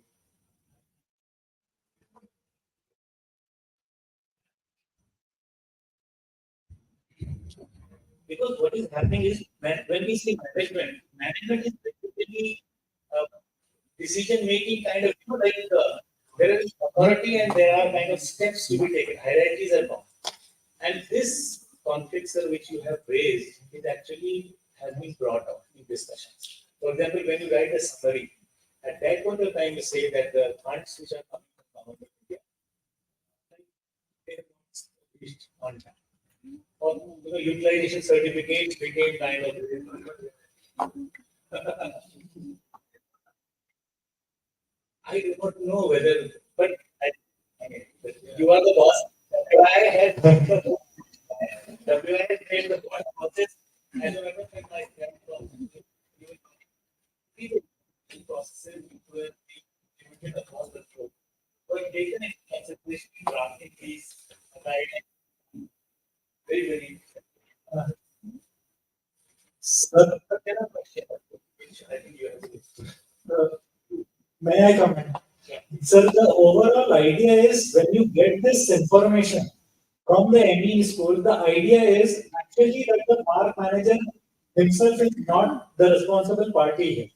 Because what is happening is when we say management is basically decision making kind of, there is authority and there are kind of steps to be taken, hierarchies are formed. And this conflict, sir, which you have raised, it actually has been brought up in discussions. For example, when you write a summary, at that point of time, you say that the funds which are coming from government of India, they are not reached on time. Or utilization certificates became kind of. I do not know whether, but I mean, you are the boss. WI has WI has made the point process. I remember when my friend from processes were limited across the globe. So I taken into consideration drafting these guidelines very, very. Sir, there are questions which I think you have. May I comment? Sir, the overall idea is when you get this information from the ME school, the idea is actually that the park manager himself is not the responsible party here.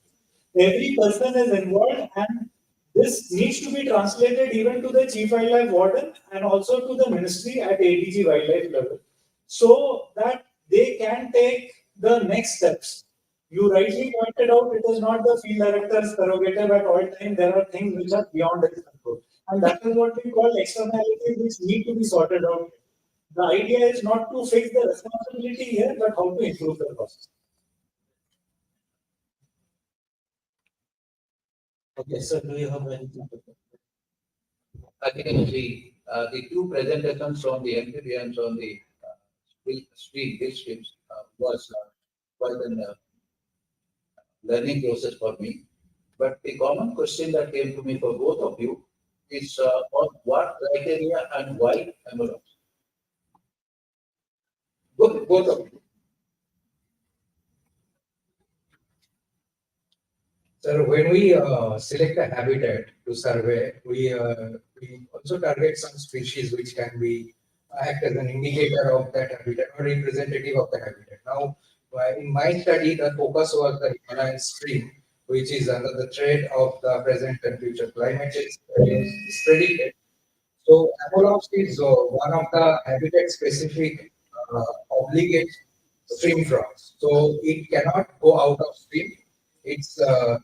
Every person is involved, and this needs to be translated even to the chief wildlife warden and also to the ministry at ADG wildlife level, so that they can take the next steps. You rightly pointed out it is not the field director's prerogative at all time. There are things which are beyond his control. And that is what we call externalities which need to be sorted out. The idea is not to fix the responsibility here, but how to improve the process. Okay, so do you have anything to say? I think the two presentations from the amphibians on the field streams was quite a learning process for me. But the common question that came to me for both of you is on what criteria and why envelopes? Both of you. Sir, when we select a habitat to survey, we also target some species which can be act as an indicator of that habitat or representative of the habitat. Now, in my study, the focus was the Himalayan stream, which is under the threat of the present and future climate change is predicted. So Apollops is one of the habitat-specific obligate stream frogs. So it cannot go out of stream. Its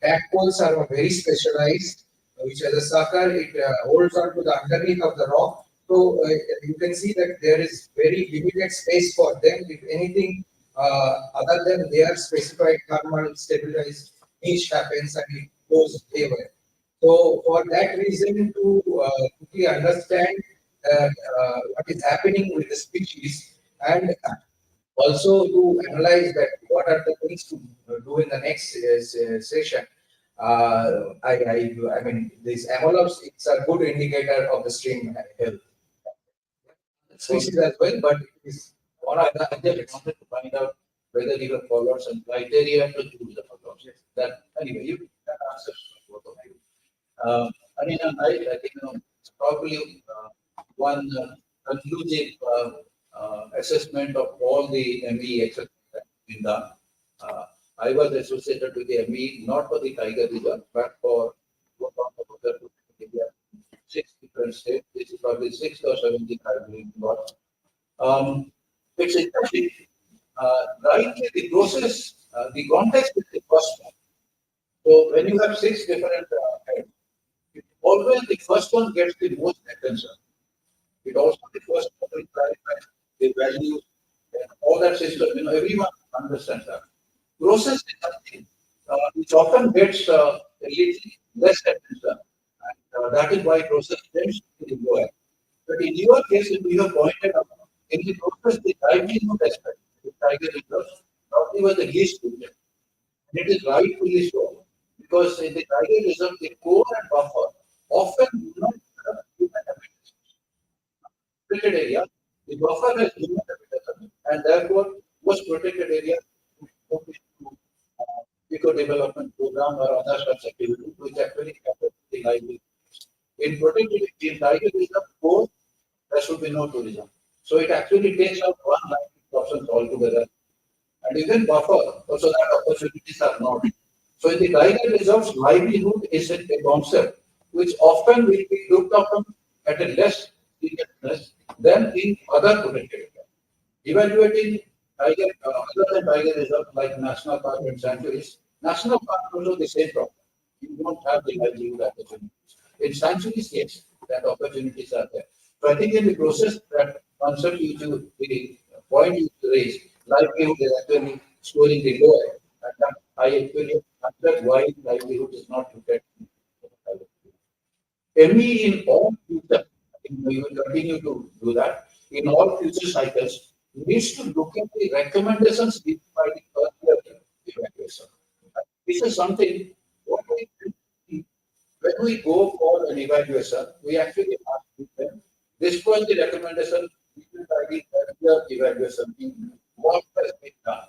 tadpoles are very specialized, which has a sucker. It holds on to the underneath of the rock. So you can see that there is very limited space for them. If anything other than their specified thermal stabilized niche happens and it goes haywire. So for that reason, to quickly understand what is happening with the species and also to analyze that what are the things to do in the next session. I mean, these envelopes, it's a good indicator of the stream health. Species as well, but it is Or I just wanted to find out whether you have followed some criteria to choose the envelopes. That anyway, you can answer both of you. Anina, I think it's probably one conclusive assessment of all the ME exercises that have been done. I was associated with the ME not for the tiger reserve, but for one of the other India, 6 different states. This is probably sixth or seventh I've been involved. It's interesting. Rightly, the process, the context is the first one. So when you have 6 different heads, always the first one gets the most attention. It also the first one will clarify the values and all that system. Everyone understands that. Process is something which often gets a little less attention. And that is why process tends to be lower. But in your case, if you have pointed out, in the process, the livelihood aspect, the tiger reserves, probably was the least good. And it is rightfully so. Because in the tiger reserve, the core and buffer often do not have human habitats. Protected area, the buffer has human habitats, and therefore most protected area move into eco development program or other such activities which actually capture the livelihood. In protected in tiger reserve, core, there should be no tourism. So it actually takes out one line options altogether. And even buffer, also that opportunities are not. So in the tiger reserves, livelihood is a concept which often will be looked upon at a less seriousness than in other protected areas. Evaluating tiger, other than tiger reserves like national park and sanctuaries, national park also the same problem. You don't have the livelihood opportunities. In sanctuaries, yes, that opportunities are there. So I think in the process, that concept the point you raised, livelihood is actually scoring the lower. And I actually understand why livelihood is not looked at. ME in all future, we will continue to do that. In all future cycles, needs to look at the recommendations given by the earlier evaluation. This is something what we do when we go for an evaluation, we actually ask them, this was the recommendation given by the earlier evaluation in what has been done.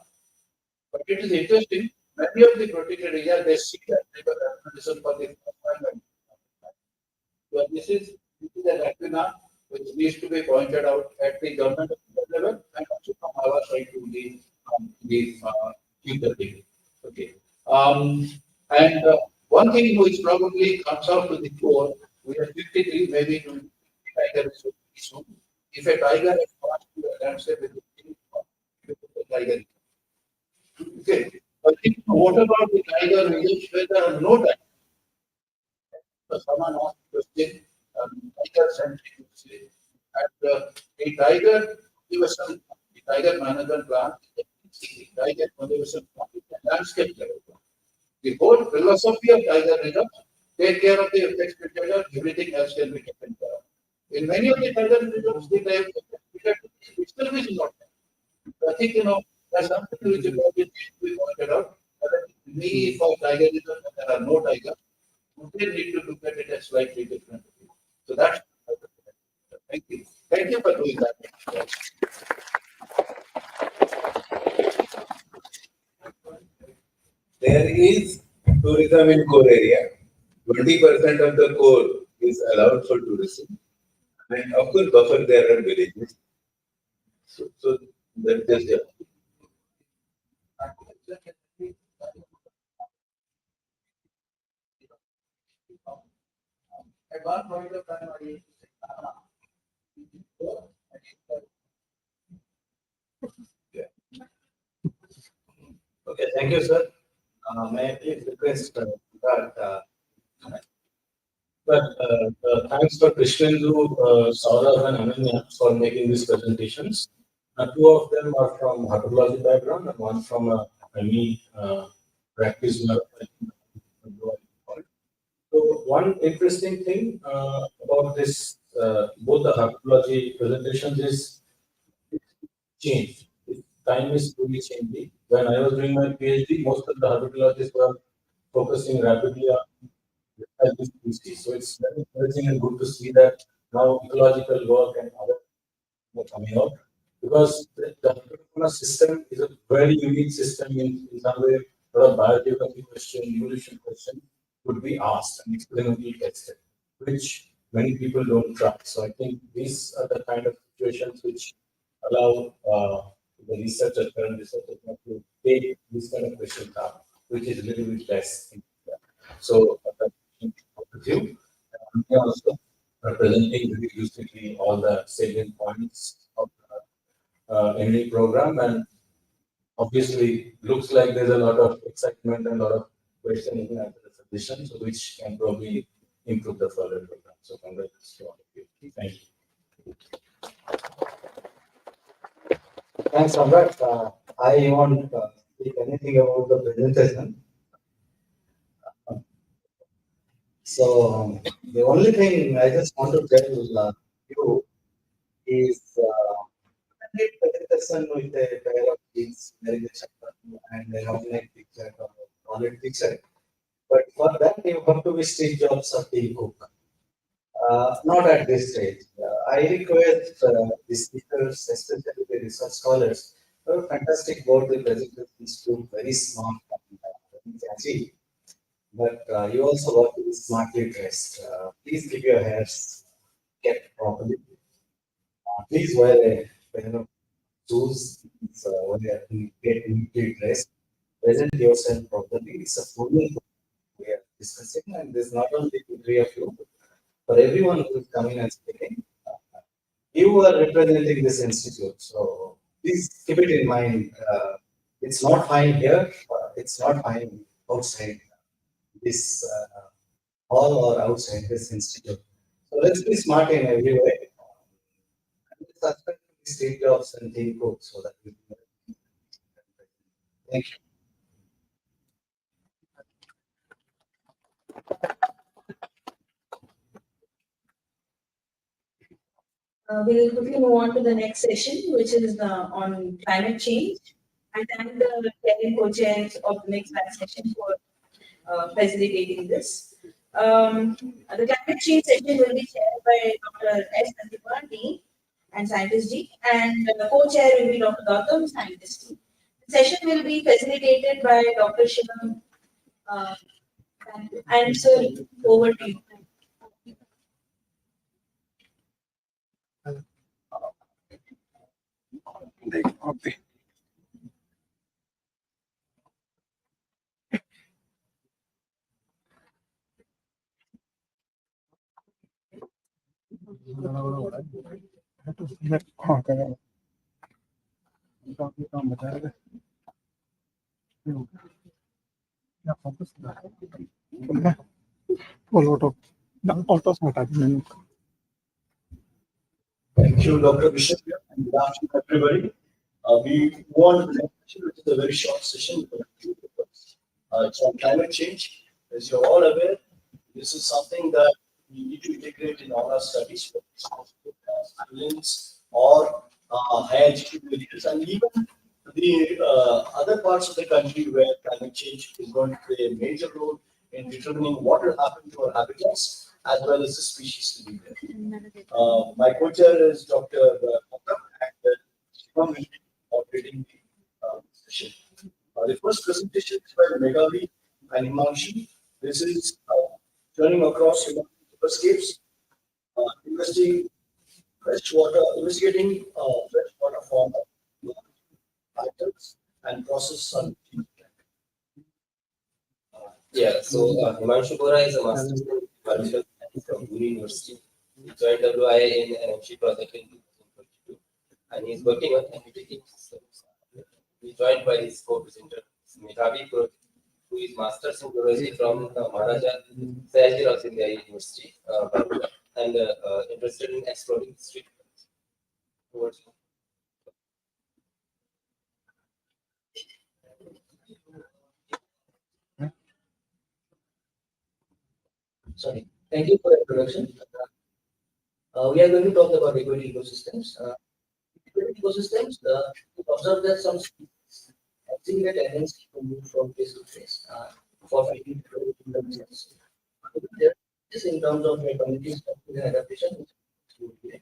But it is interesting, many of the protected areas, they see that type of recommendation for the first time. So this is a lacuna which needs to be pointed out at the government level and also from our side to the future thing. Okay. And one thing which probably comes out to the core, we have 53, maybe to tiger is soon. If a tiger has passed to a landscape with the tiger. Okay. I think what about the tiger reserves where there are no tigers? So someone asked the question, tiger centric, and the tiger conservation, the tiger management plan, the tiger conservation plan, landscape level. The whole philosophy of tiger reserve, take care of the apex predator, everything else can be taken care of. In many of the tiger reserves, the apex predator itself is not there. I think, there's something which is probably needs to be pointed out. Me, for tiger reserve, there are no tigers. We need to look at it as slightly different. So that's, thank you. Thank you for doing that. There is tourism in core area. 20% of the core is allowed for tourism. And of course, buffer there are villages. So that is just At one point of time, Okay, thank you, sir. May I please request that, thanks for Krishnendu, Saurav and Ananya for making these presentations. Two of them are from herpetology background and one from a ME practitioner. So one interesting thing about this, both the herpetology presentations is change. Time is really changing. When I was doing my PhD, most of the herpetologists were focusing rapidly on this species. So it's very encouraging and good to see that now ecological work and other coming out, because the Hippocampus system is a very unique system in some way. A lot of biogeography question, evolution question would be asked and experimentally tested, which many people don't try. So I think these are the kind of situations which allow the researchers, current researchers, not to take these kind of questions up, which is a little bit less. So with you, we are also representing very lucidly all the salient points of the ME program, and obviously looks like there's a lot of excitement and a lot of questioning after the submission, so which can probably improve the further program. So congratulations to all of you. Thank you. Thanks, Samrat. I won't speak anything about the presentation. So the only thing I just want to tell you is presentation with a pair of kids, very and an online picture or solid picture. But for that, you have to be Steve Jobs or Tim Cook. Not at this stage. I request the speakers, especially the research scholars, for a fantastic board the presentations to very smart and very catchy. But you also want to be smartly dressed. Please keep your hairs kept properly. Please wear a pair of shoes. When you get neatly dressed, present yourself properly. It's a full we are discussing, and there's not only the three of you, but for everyone who is coming and speaking, you are representing this institute. So please keep it in mind. It's not fine here. It's not fine outside this hall or outside this institute. So let's be smart in every way. And let's suspect the state jobs and think code so that we can. Thank you. We'll quickly move on to the next session, which is on climate change. I thank the chair and co-chairs of the next session for facilitating this. The climate change session will be chaired by Dr. S. Nandipal, Dean and Scientist G, and the co-chair will be Dr. Gautam, Scientist T. The session will be facilitated by Dr. Shivam. Thank you. And sir, over to you. Okay. हाँ करेगा काम बताएगा क्या focus auto से हटा देंगे Thank you, Dr. Bishop, and good afternoon, everybody. We want to next session, which is a very short session. It's on climate change. As you're all aware, this is something that we need to integrate in all our studies, whether it's islands or higher altitude areas, and even the other parts of the country where climate change is going to play a major role in determining what will happen to our habitats as well as the species to be there. My co-chair is Dr. Gautam, and Shivam will be moderating the session. The first presentation is by Meghavi and Himanshi. This is journeying across riverscapes, investigating freshwater fauna, patterns, and process on. Yeah, so Himanshu Bora is a master's in biological science from Pune University. He joined WIA in an MG project in 2022, and he's working on amphibian systems. He's joined by his co-presenter, Meghavi Pur, who is master's in biology from Maharaja Sayajirao India University, Baroda, and interested in exploring street. Towards Sorry. Thank you for the introduction. We are going to talk about aquatic ecosystems. Aquatic ecosystems, we observe that some species exhibit a tendency to move from place to place for feeding themselves. There is in terms of their community structure and adaptation, which is good here.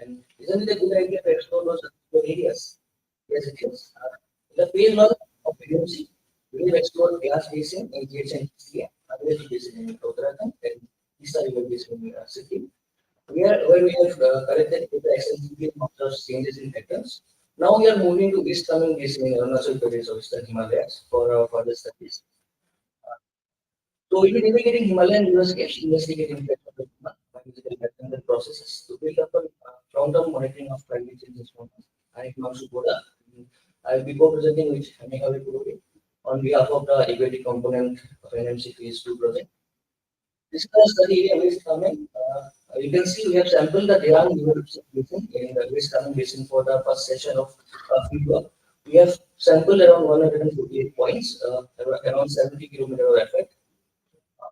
And isn't it a good idea to explore those areas? Yes, it is. In the phase one of PMC, we will explore Vyas Basin in GHN, Advati Basin in Uttarakhand, and Eastern River Basin in Sikkim. Where we have collected data extensively and observed changes in patterns. Now we are moving to East Coming Basin in Arunachal Pradesh or Eastern Himalayas for further studies. So we will be navigating Himalayan riverscapes, investigating biological patterns and processes to build up a long-term monitoring of climate change response. I am Himanshu Boda. I will be co-presenting with Meghavi Puri on behalf of the aquatic component of NMC Phase 2 project. This is a study area West Coming. You can see we have sampled the Dhyan River basin in the West Coming Basin for the first session of field work. We have sampled around 148 points, around 70 kilometers of effect.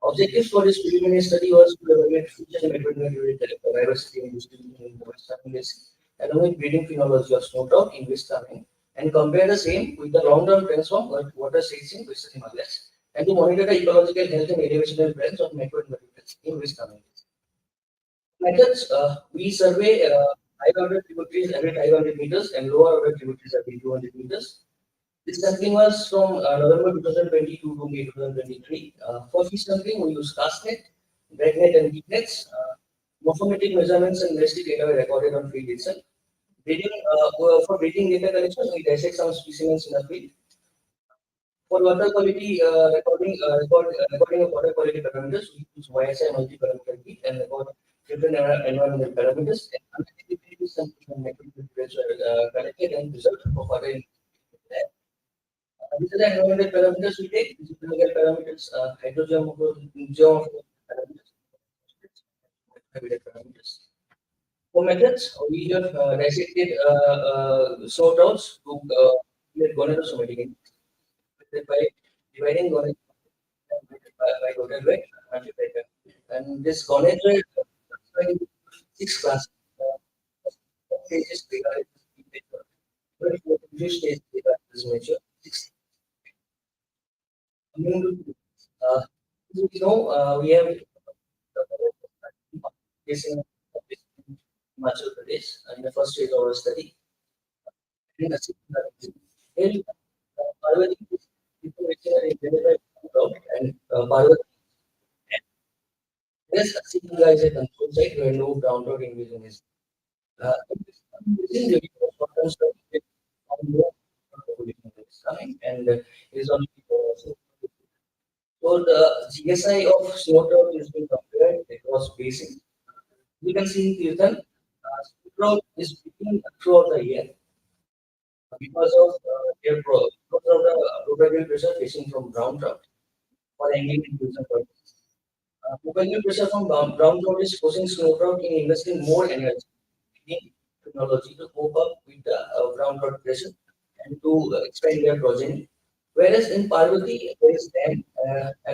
Objectives for this preliminary study was to evaluate future meteorological diversity and distribution in the West Coming Basin, along with breeding phenology of snow trout in West Coming, and compare the same with the long-term trends from water states in Western Himalayas, and to monitor the ecological health and elevational trends of macroinvertebrates in West Coming Basin. Methods, we survey higher order tributaries every 500 meters and lower order tributaries every 200 meters. This sampling was from November 2022 to May 2023. For fish sampling, we use cast net, dragnet, and deep nets. Morphometric measurements and nested data were recorded on field itself. For breeding data collection, we dissect some specimens in the field. For water quality recording of water quality parameters, we use YSI multi-parameter kit and record different environmental parameters. And some metrics were collected and reserved for further. These are the environmental parameters we take. These are the parameters, parameters. For methods, we have dissected snow trouts to get gonadosomatic by dividing gonad by total weight and this gonad weight six classes. Stages regarding this stage is measure six. We have this in Himachal Pradesh in the first phase of our study. Parvati information are identified and Parvati. This Sikimga is a control site where no groundwater invasion is. And is on so the GSI of snow trout is being compared across basins. You can see in Kirtan, snow trout is peaking throughout the year because of because of the propagation pressure facing from brown trout for angling and tourism purposes. Propagation pressure from brown trout is forcing snow trout in investing more energy in technology to cope up with the brown trout pressure and to expand their progeny. Whereas in Parvati, there is dam,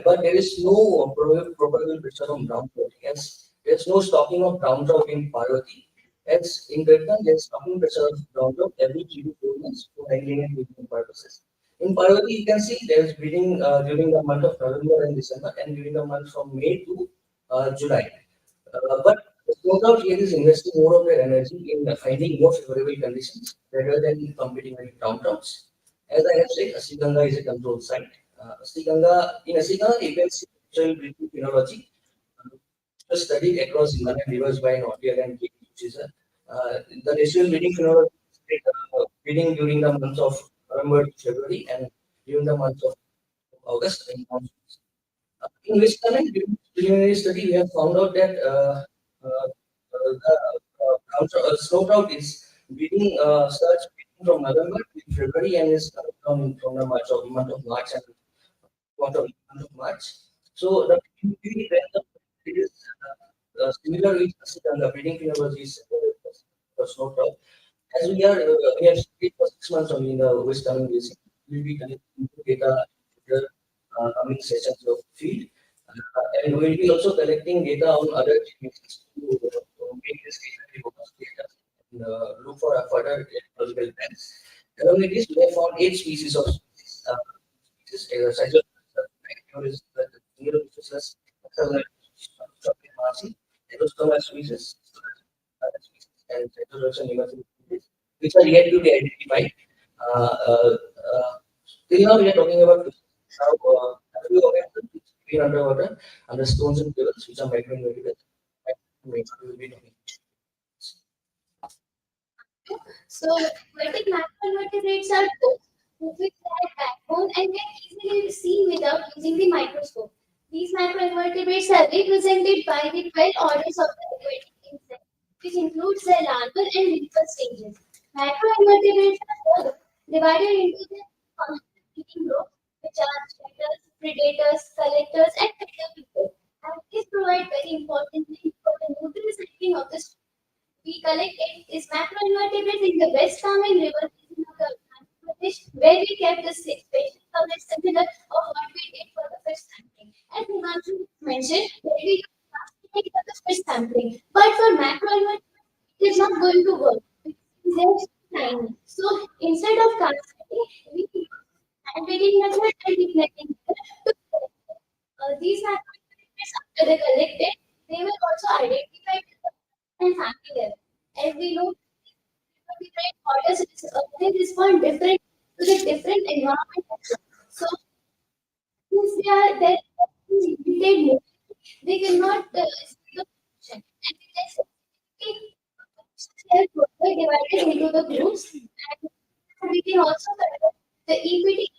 but there is no propagation pressure from brown trout. Hence, there is no stocking of brown trout in Parvati. As in Kirtan, there is stocking pressure of brown trout every 3 to 4 months for handling and breeding purposes. In Parvati, you can see there is breeding during the month of November and December, and during the month from May to July. But no doubt here is investing more of their energy in finding more favorable conditions rather than competing with downtowns. As I have said, Asiganga is a controlled site. In Asiganga, you can see natural breeding phenology was studied across Himalayan rivers by an Australian king, which is the natural breeding phenology is breeding during the months of November to February and during the months of August and monsoons. In which time, during this preliminary study, we have found out that the snow trout is breeding, starts breeding from November to February and is from the month of March and month of March. So the breeding rate is similar with the breeding phenology is for snow trout. As we have studied for 6 months only in the West Tamil Basin, we will be collecting data in the coming sessions of field. And we will be also collecting data on other species to make this data robust data and look for further ecological trends. Along with this, we have found 8 species of species, such as Neurobusiness, species, and species, which are yet to be identified. Uh, uh, uh, Till now, we are talking about how have you aware that it's been underwater under stones and pebbles, which are microinvertebrates. We will be talking. So aquatic macroinvertebrates are those with that backbone and can easily be seen without using the microscope. These macroinvertebrates are represented by the 12 orders of the aquatic insects, which includes their larval and nymphal stages. Macroinvertebrates are further divided into the functional eating groups, which are predators, predators, collectors, and feeder people. And these provide very importantly for the nutrient cycling of the we collect is macroinvertebrates in the West Carmel River basin of the Andhra Pradesh, where we kept the special coverage similar of what we did for the fish sampling. As Himanshu mentioned, that we use plastic for the fish sampling, but for macroinvertebrates, it is not going to work because they are so tiny. So instead of casting, we use hand picking method and deep netting method to collect them. These macroinvertebrates, after they collected, they were also identified and family level. As we know, different orders they respond different to the different environment. So since they are there, limited mood, they cannot see the function. And with this, they are further divided into the groups. And we can also conduct the EPT.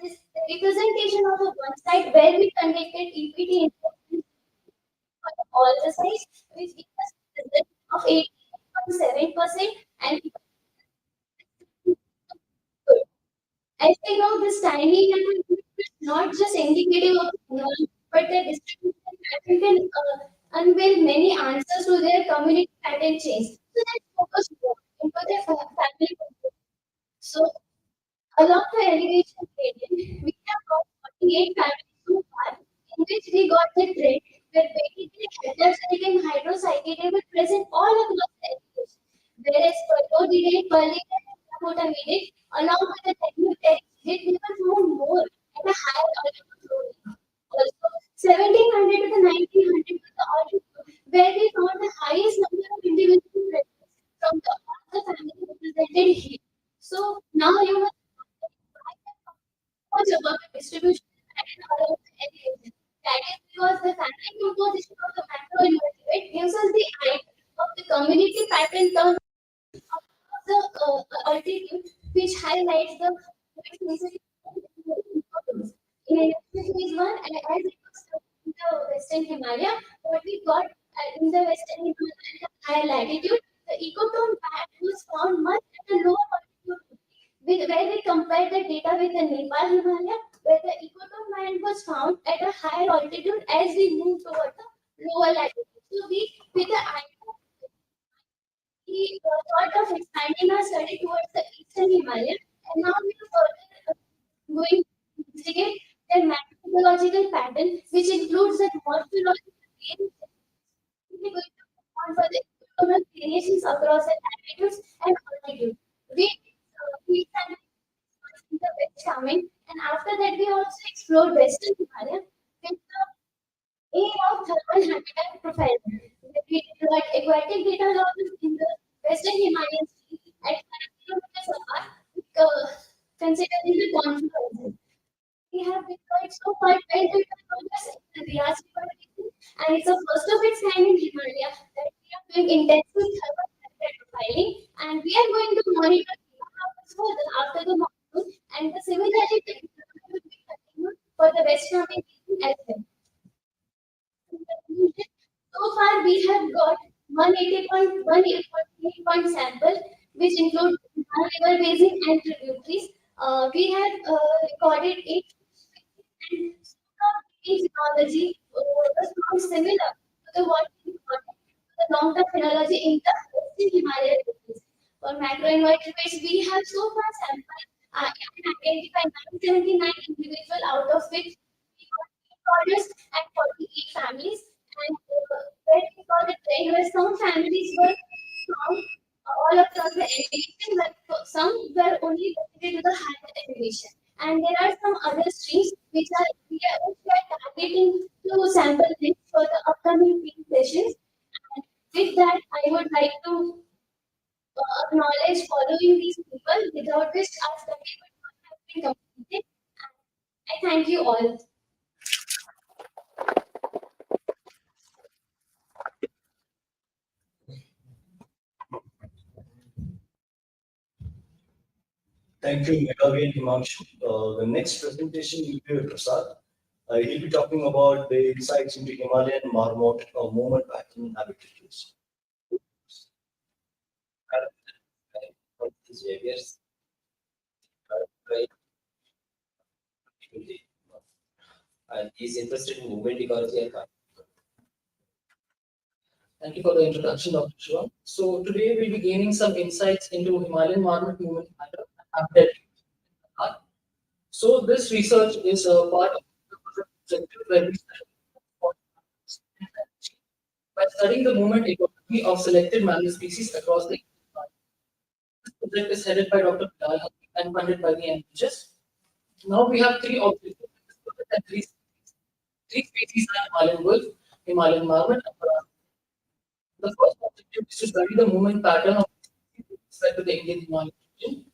This the representation of a one side where we conducted EPT for all the sides, which gives us a result of 88.7% and as we know, this tiny number is not just indicative of one, but the distribution pattern can unveil many answers to their community pattern change. So let's focus more into the family control. So along the elevation gradient, we have got 48 families so far, in which we got the trend where basically hydrocytic and hydrocyclic will present all across the elevation. Whereas Perlodidate, Perlite, and Tapotamidate, along with the Technotex, we were found more at a higher altitude. Also, 1700 to the 1900 was the altitude where we found the highest number of individual presents from the family represented here. So now you must much about the distribution pattern around the elevation. That is because the family composition of the macroinvertebrate gives us the idea of the community pattern term of the altitude, which highlights the which necessary importance. In phase one, and as it was in the Western Himalaya, what we got in the Western Himalaya at a higher latitude, the ecotone band was found much at a lower altitude where we compared the data with the Nepal Himalaya, where the ecotone band was found at a higher altitude as we move toward the lower latitude. So with the idea, we thought of expanding our study towards the eastern Himalaya, and now we are further going to investigate the macrobiological pattern, which includes the morphological variations. We are going to on for the economic variations across the latitudes and altitude. We studied in the West Charming, and after that we also explored Western Himalaya with the aim of thermal habitat profile. We deployed aquatic data logs in the western Himalayan sea at 5 kilometers apart, considering the confluence. We have deployed so far 12 data loggers in the Riaz River region, and it's the first of its kind in Himalaya that we are doing intensive thermal habitat profiling, and we are going to monitor further after the monsoon, and the similarly technology will be continued for the West Nile region as well. So far, we have got 180.188 point sample, which include river basin and tributaries. We have recorded 8 and phenology was not similar to the what we recorded the long-term phenology in the Western Himalaya regions. For macroinvertebrates, we have so far sampled and identified 979 individuals, out of which we got 8 orders and 48 families. And when we got it right, where some families were found all across the elevation, but some were only located to the higher elevation. And there are some other streams which we are targeting to sample this for the upcoming field sessions. And with that, I would like to acknowledge following these people without which our study would not have been completed. I thank you all. Thank you, Meghavi and Himanshu. The next presentation will be with Prasad. He'll be talking about the insights into Himalayan marmot movement pattern habitats. These behaviors right, and he's interested in movement ecology and Thank you for the introduction, Dr. Shivam. So today we'll be gaining some insights into Himalayan marmot movement pattern and habitat. So this research is a part of the objective where we study by studying the movement ecology of selected mammal species across the Indian. This project is headed by Dr. Bilal Hakim and funded by the NHS. Now we have three objectives in this project and three species are Himalayan wolf, Himalayan marmot, and Paras. The first objective is to study the movement pattern of species with respect to the Indian Himalayan region.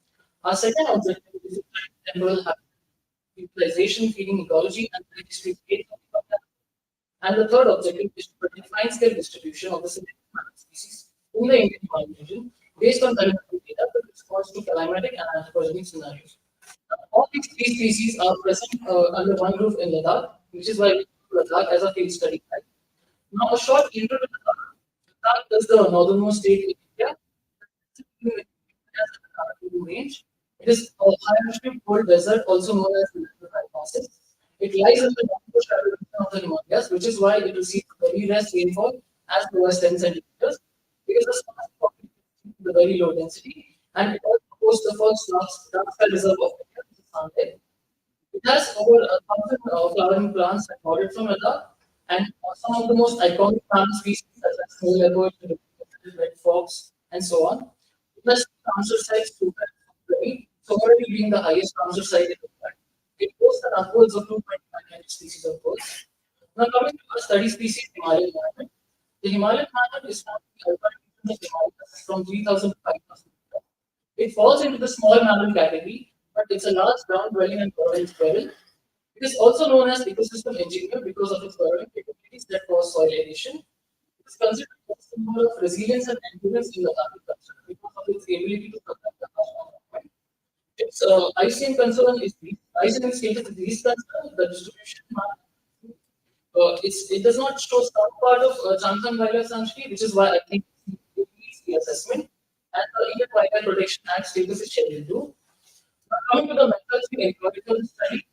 Our second objective is to study general habitat utilization, feeding ecology, and the history state of the habitat. And the third objective is to predict fine scale distribution of the selected mammal species in the Indian Himalayan region based on current data with response to climatic and anthropogenic scenarios. All these three species are present under one roof in Ladakh, which is why we choose Ladakh as a field study site. Now, a short intro to Ladakh. Ladakh is the northernmost state in India. Range. It is a high altitude cold desert, also known as the National Hypothesis. It lies in the northwest region of the Himalayas, which is why it receives very less rainfall as low as 10 centimeters, because the sun is populated with a very low density, and it also hosts the first dark sky reserve of India, which is Sandel. It has over 1,000 flowering plants imported from Ladakh, and some of the most iconic plant species such as snow leopard, red fox, and so on. It has cancer sites too, Somali being the highest cancer site in the world. It boasts an upwards of 2.5 species of birds. Now coming to our study species, Himalayan marmot. The Himalayan marmot is found in the alpine region of the Himalayas from 3,000 to 5,000 meters. It falls into the small mammal category, but it's a large ground-dwelling and burrowing squirrel. It is also known as ecosystem engineer because of its burrowing capabilities that cause soil erosion. It is considered a symbol of resilience and endurance in the agriculture because of its ability to survive the harsh environment. Its ICM concern is the ICM status is least concern, the distribution it does not show some part of Chamthang wildlife sanctuary, which is why I think it needs the assessment. And the Indian Wildlife Protection Act status is scheduled 2. Now coming to the methods we employed for the study,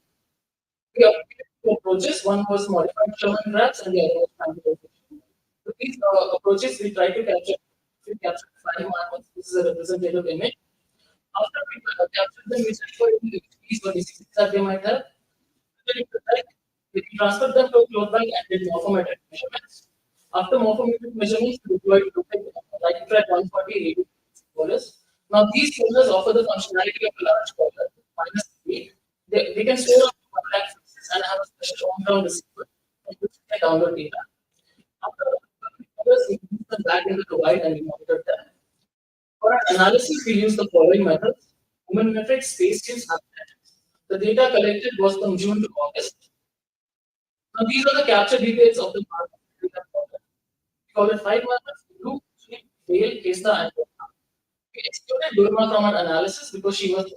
we applied two approaches. One was modified Sherman traps and the other was manualization. With these approaches, we try to capture 5 markers. This is a representative image. After we capture them, we check for any disease or diseases that they might have. We transfer them to a cloth bag and did morphometric measurements. After morphometric measurements, we deployed light track 140 radio collars. Now, these collars offer the functionality of a large collar, minus weight. They can store up 1 lakh pieces and have a special on-ground receiver download data. After we put them back into the white and we monitor them. For our analysis, we use the following methods: human metrics, space use, habitat. The data collected was from June to August. Now these are the capture details of the market. We call it 5 markers: blue, sweet, whale, Kesta, and Burma. We excluded Burma from our analysis because she was.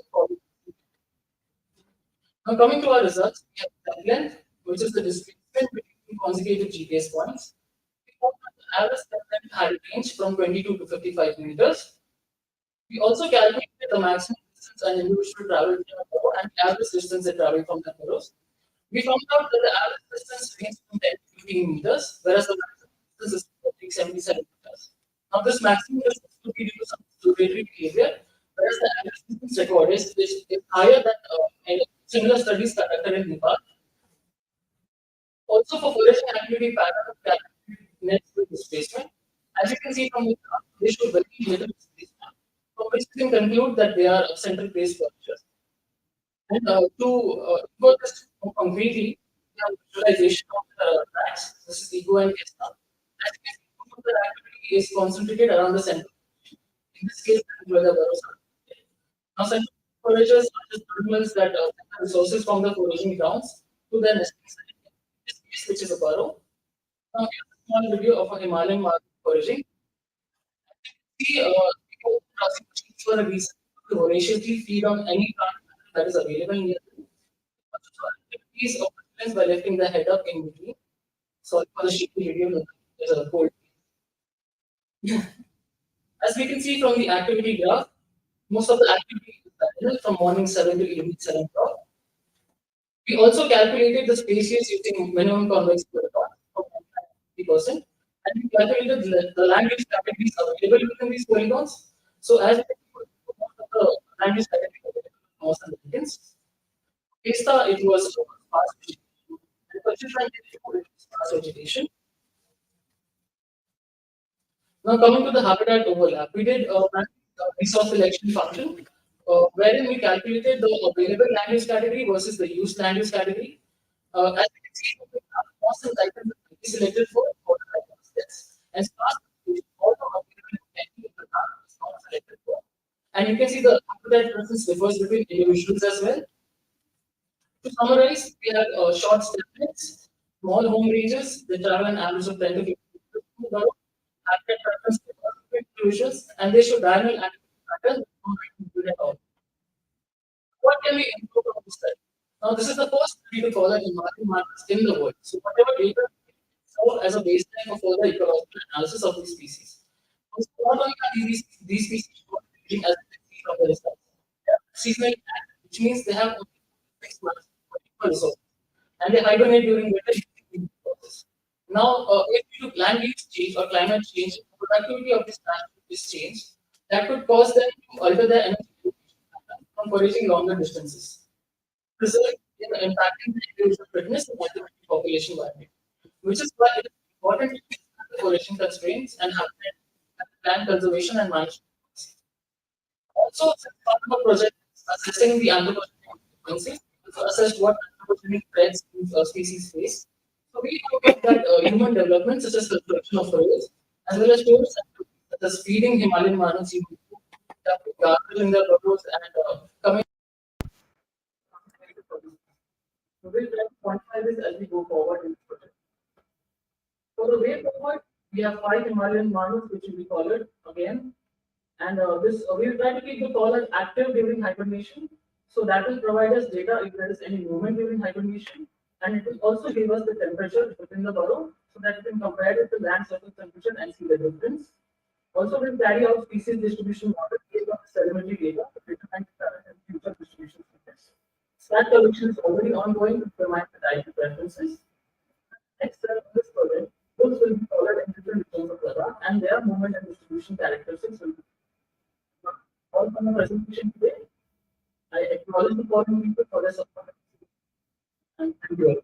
Now coming to our results, we have the length, which is the displacement between consecutive GPS points. We found that the average length had a range from 22 to 55 meters. We also calculated the maximum distance an individual traveled in a burrow and the average distance they traveled from the burrows. We found out that the average distance ranged from 10 to 15 meters, whereas the maximum distance is 77 meters. Now, this maximum distance could be due to some predatory behavior, whereas the average distance recorded is higher than any similar studies conducted in Nepal. Also, for foraging activity pattern, we calculated net displacement. As you can see from the graph, they show very little displacement, from which we can conclude that they are central place structures. And to go this more concretely, we have visualization of the tracks. This is ego and Kesta. As you can see, most of the activity is concentrated around the center. In this case, that is where the burrows are. Now, central foragers are just animals that send the resources from the foraging grounds to their nesting site. In this case, which is a burrow. Now, here's a small video of a Himalayan market foraging. See, people crossing the streets for a reason to voraciously feed on any plant that is available near them. Also, activities of preference by lifting the head up in between. Sorry for the shaky video, there's a cold. As we can see from the activity graph, most of the activity is parallel from morning 7 to evening 7 o'clock. We also calculated the species using minimum convex protocol of 50%, and we calculated the land use categories available within these polygons. So, as we can see, most of the land use categories available in most of the regions. Kesta, it was sparse vegetation, and Pachitra, it was sparse vegetation. Now, coming to the habitat overlap, we did a resource selection function wherein we calculated the available land use category versus the used land use category. As you can see, most of the items are selected for steps, and sparse vegetation, all the available in the graph is not selected for. And you can see the habitat presence differs between individuals as well. To summarize, we have short step lengths, small home ranges, they travel an average of 10 to 15 meters, habitat preference individuals, and they show diagonal activity patterns at all. What can we improve on this study? Now, this is the first study to follow Himalayan markers in the world. So, whatever data serve as a baseline for further ecological analysis of these species. So, not only are these species short-living as we can see from the results, they are seasonally active, which means they have only 6 months for resources, and they hibernate during winter process. Now, if due to land use change or climate change, the productivity of this plant is changed, that could cause them to alter their energy pattern from foraging longer distances, result in impacting the individual fitness and ultimately population viability. Which is why it is important to understand the foraging constraints and habitat land conservation and management policy. Also, as part of a project assessing the anthropogenic consequences, to assess what anthropogenic threats species face. So we look at that human development, such as the production of soils, as well as tourist activities, such as feeding Himalayan mammals, gardening their burrows, and coming. So we'll try to quantify this as we go forward in this project. For the way forward, we have 5 Himalayan mammals, which will be collared again. And this we'll try to keep the collar active during hibernation. So that will provide us data if there is any movement during hibernation. And it will also give us the temperature within the burrow so that we can compare it to land surface temperature and see the difference. Also, we'll carry out species distribution model based on the telemetry data to determine current and future distribution features. Stat collection is already ongoing to determine the dietary preferences. Next step of this project, those will be colored in different regions of Ladakh and their movement and distribution characteristics will be all from the presentation today. I acknowledge the following people for their support. And thank you all.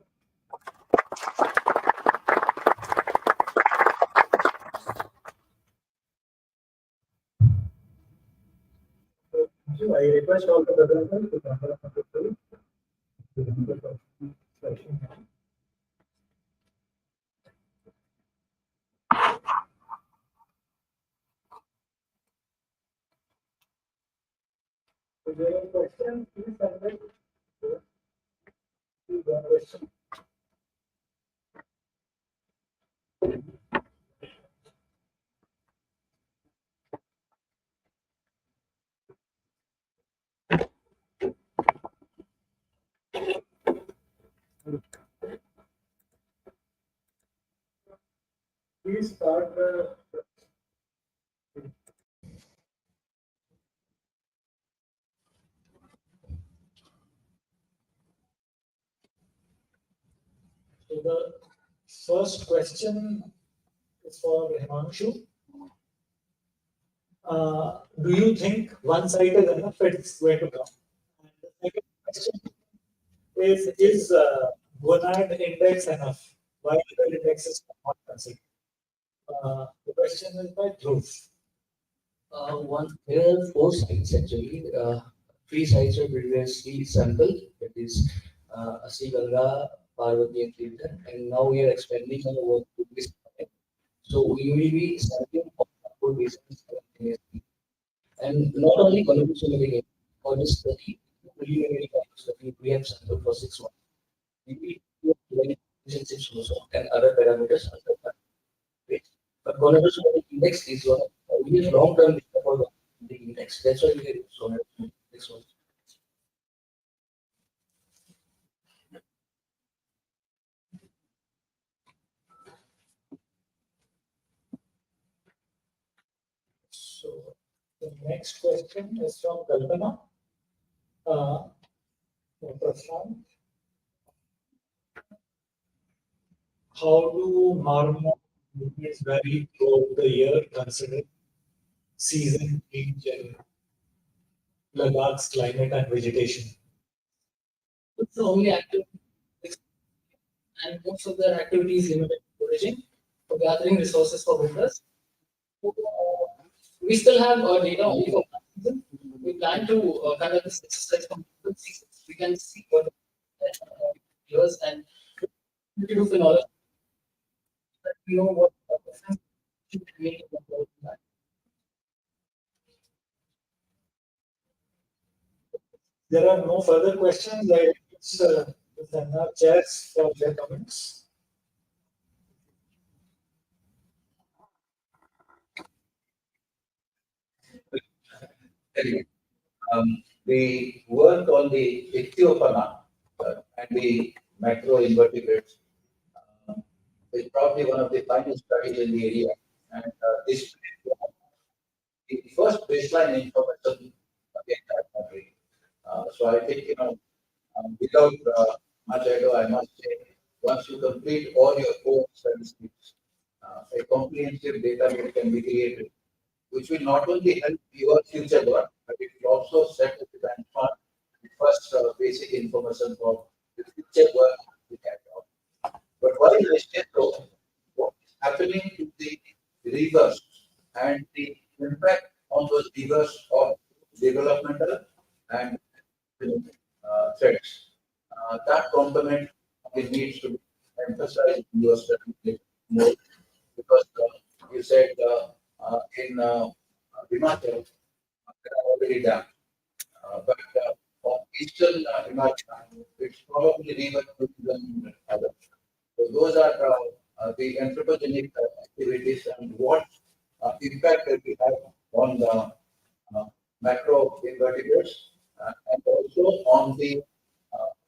Thank you. I request all the developers to come up with the Is there a question? Please submit. One question. Please start the. So the first question is for Himanshu. Do you think one site is enough? It's going to come. And the second question is gonad index enough? Why the index is not considered? The question is by Dhruv. There are four sites actually. Three sites were previously sampled, that is Asiganga, Parvati, and Kirtan, and now we are expanding our work to this site. So we will be sampling all four basins simultaneously. And not only contribution again, for this study, preliminary kind of study, we have sampled for 6 months. We will do relationships also and other parameters under that. Right? But contribution index is one of we have long-term data for the index. That's why we have so this one. So the next question is from Kalpana. Prashant. How do marmot movements vary throughout the year considering season change and Ladakh's climate and vegetation? It's the only activity, and most of their activities limited to foraging for gathering resources for winters. We still have data only for one season. We plan to conduct this exercise for multiple seasons. We can see what years and we do phenology. We know what difference should be made in the world. There are no further questions. I thank our chairs for their comments. Anyway, we work on the ichthyopana and the macroinvertebrates. It's probably one of the finest studies in the area. And this the first baseline information again that country. So I think, without much ado, I must say, once you complete all your core statistics, a comprehensive database can be created, which will not only help your future work, but it will also set the benchmark, the first basic information for the future work we carry out. But while I say so, what is happening to the rivers and the impact on those rivers of developmental and threats. That component needs to be emphasized in your study more because you said in Himachal, they are already done. But for eastern Himachal, it's probably river than other. So those are the anthropogenic activities and what impact that we have on the macro invertebrates and also on the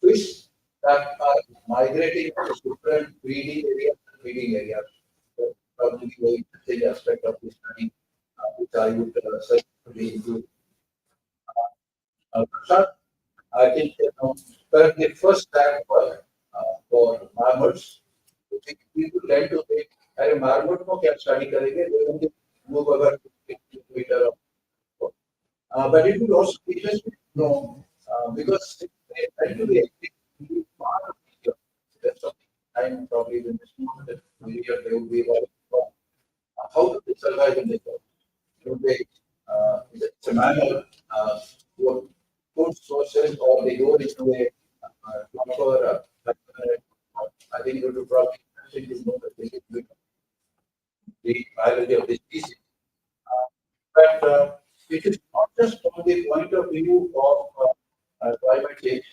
fish that are migrating to different breeding areas and feeding areas. So probably very interesting aspect of this study, which I would certainly include. Prashant, I think currently first time for marmots, people tend to think, अरे marmot को क्या study करेंगे? They only move over 50 meter. But it would also be interesting to know because they tend to be active part of the year. That's something I'm probably in this moment that they would be able to how do they survive in the world? Do they, it's a manual what food sources or they go into a proper, I think it would probably interesting to know that they can the biology of the species. But it is not just on the point of view of climate change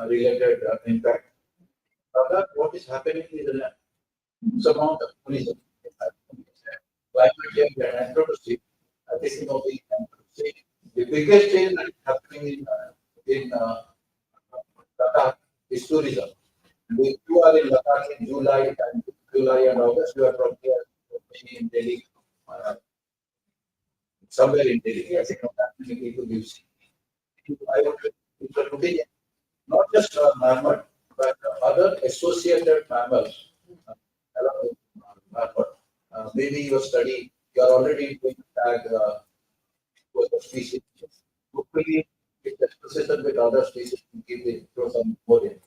related impact, what is happening is a huge amount of tourism. Climate change and anthropology, taking of the anthropology. The biggest change that is happening in Ladakh is tourism. If you are in Ladakh in July and August, you are probably in Delhi, uh, somewhere in Delhi. I think not many people you see. I want to looking at not just mammal, but other associated mammals. Along with mammal. Maybe your study, you are already doing tag with the species. Hopefully, it's associated with other species to give it throw some more in.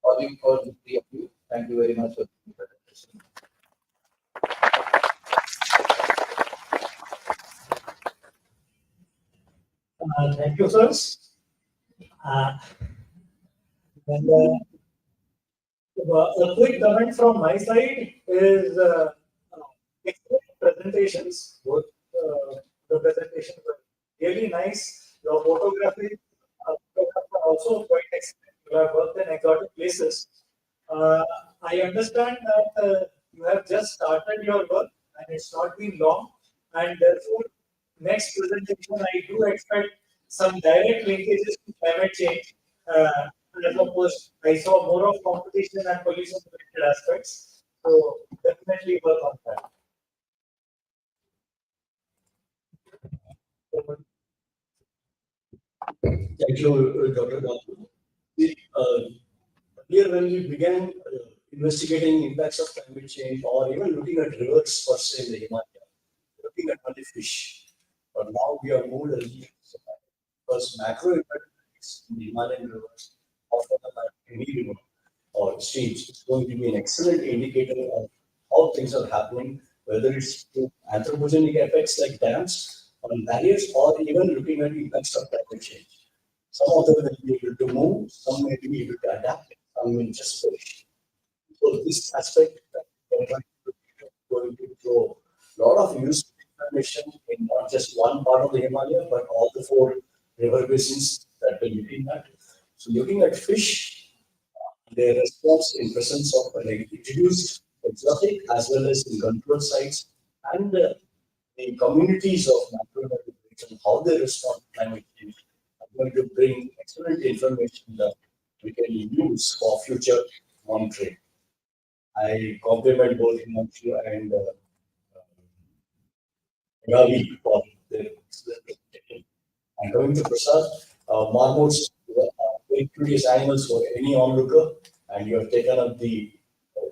All the three of you, thank you very much for the presentation. Thank you, sirs. Uh, and, a quick comment from my side is excellent presentations. Both the presentations were really nice. Your photography are also quite excellent. You have worked in exotic places. I understand that you have just started your work and it's not been long, and therefore, next presentation I do expect some direct linkages to climate change. As opposed, I saw more of competition and pollution related aspects. So definitely work on that. Thank you, Dr. Babu. Earlier, when we began investigating impacts of climate change or even looking at rivers per se in the Himalaya, looking at only fish. But now we are moved a little because macro impacts in the Himalayan rivers, often like any river or streams, is going to be an excellent indicator of how things are happening, whether it's through anthropogenic effects like dams on barriers or even looking at impacts of climate change. Some of them will be able to move, some may be able to adapt, some will just perish. So this aspect that we are going to throw a lot of useful information in not just one part of the Himalaya, but all the four river basins that we're looking at. So looking at fish, their response in presence of like introduced exotic as well as in control sites and the communities of natural and how they respond to climate change are going to bring excellent information that we can use for future monitoring. I compliment both Himanshu and Ravi for their excellent presentation. And coming to Prasad, marmots very curious animals for any onlooker, and you have taken up the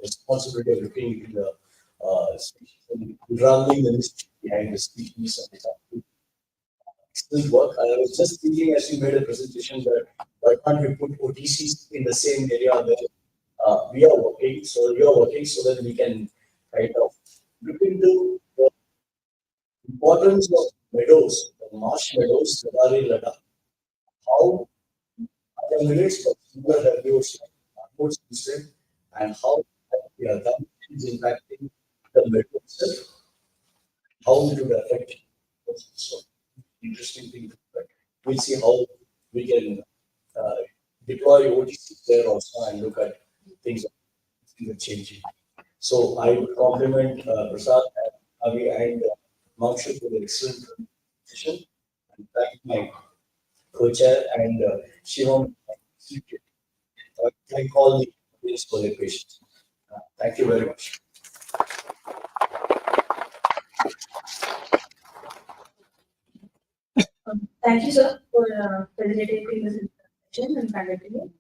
responsibility of looking into the species and unraveling the mystery behind the species and the excellent work. I was just thinking as you made a presentation that why can't we put OTCs in the same area where we are working, so you are working so that we can kind of look into the importance of meadows, the marsh meadows that are in Ladakh, how accumulates for similar values like instead, and how that is impacting the meadow itself, how it would affect it. So interesting thing to look at. We'll see how we can uh, deploy OTC there also and look at things that are changing. So I would compliment Prasad and Avi and Makshu for the excellent presentation and thank my co-chair and Shivam. Thank all the audience for their patience. Thank you very much. Thank you, sir, for facilitating this session and conducting it.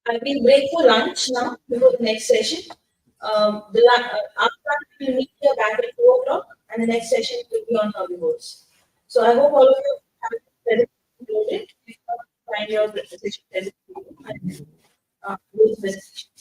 I'll be break for lunch now before the next session. After that, we'll meet here back at 2 o'clock, and the next session will be on herbivores. So I hope all of you have it included. Find your session and do the presentation.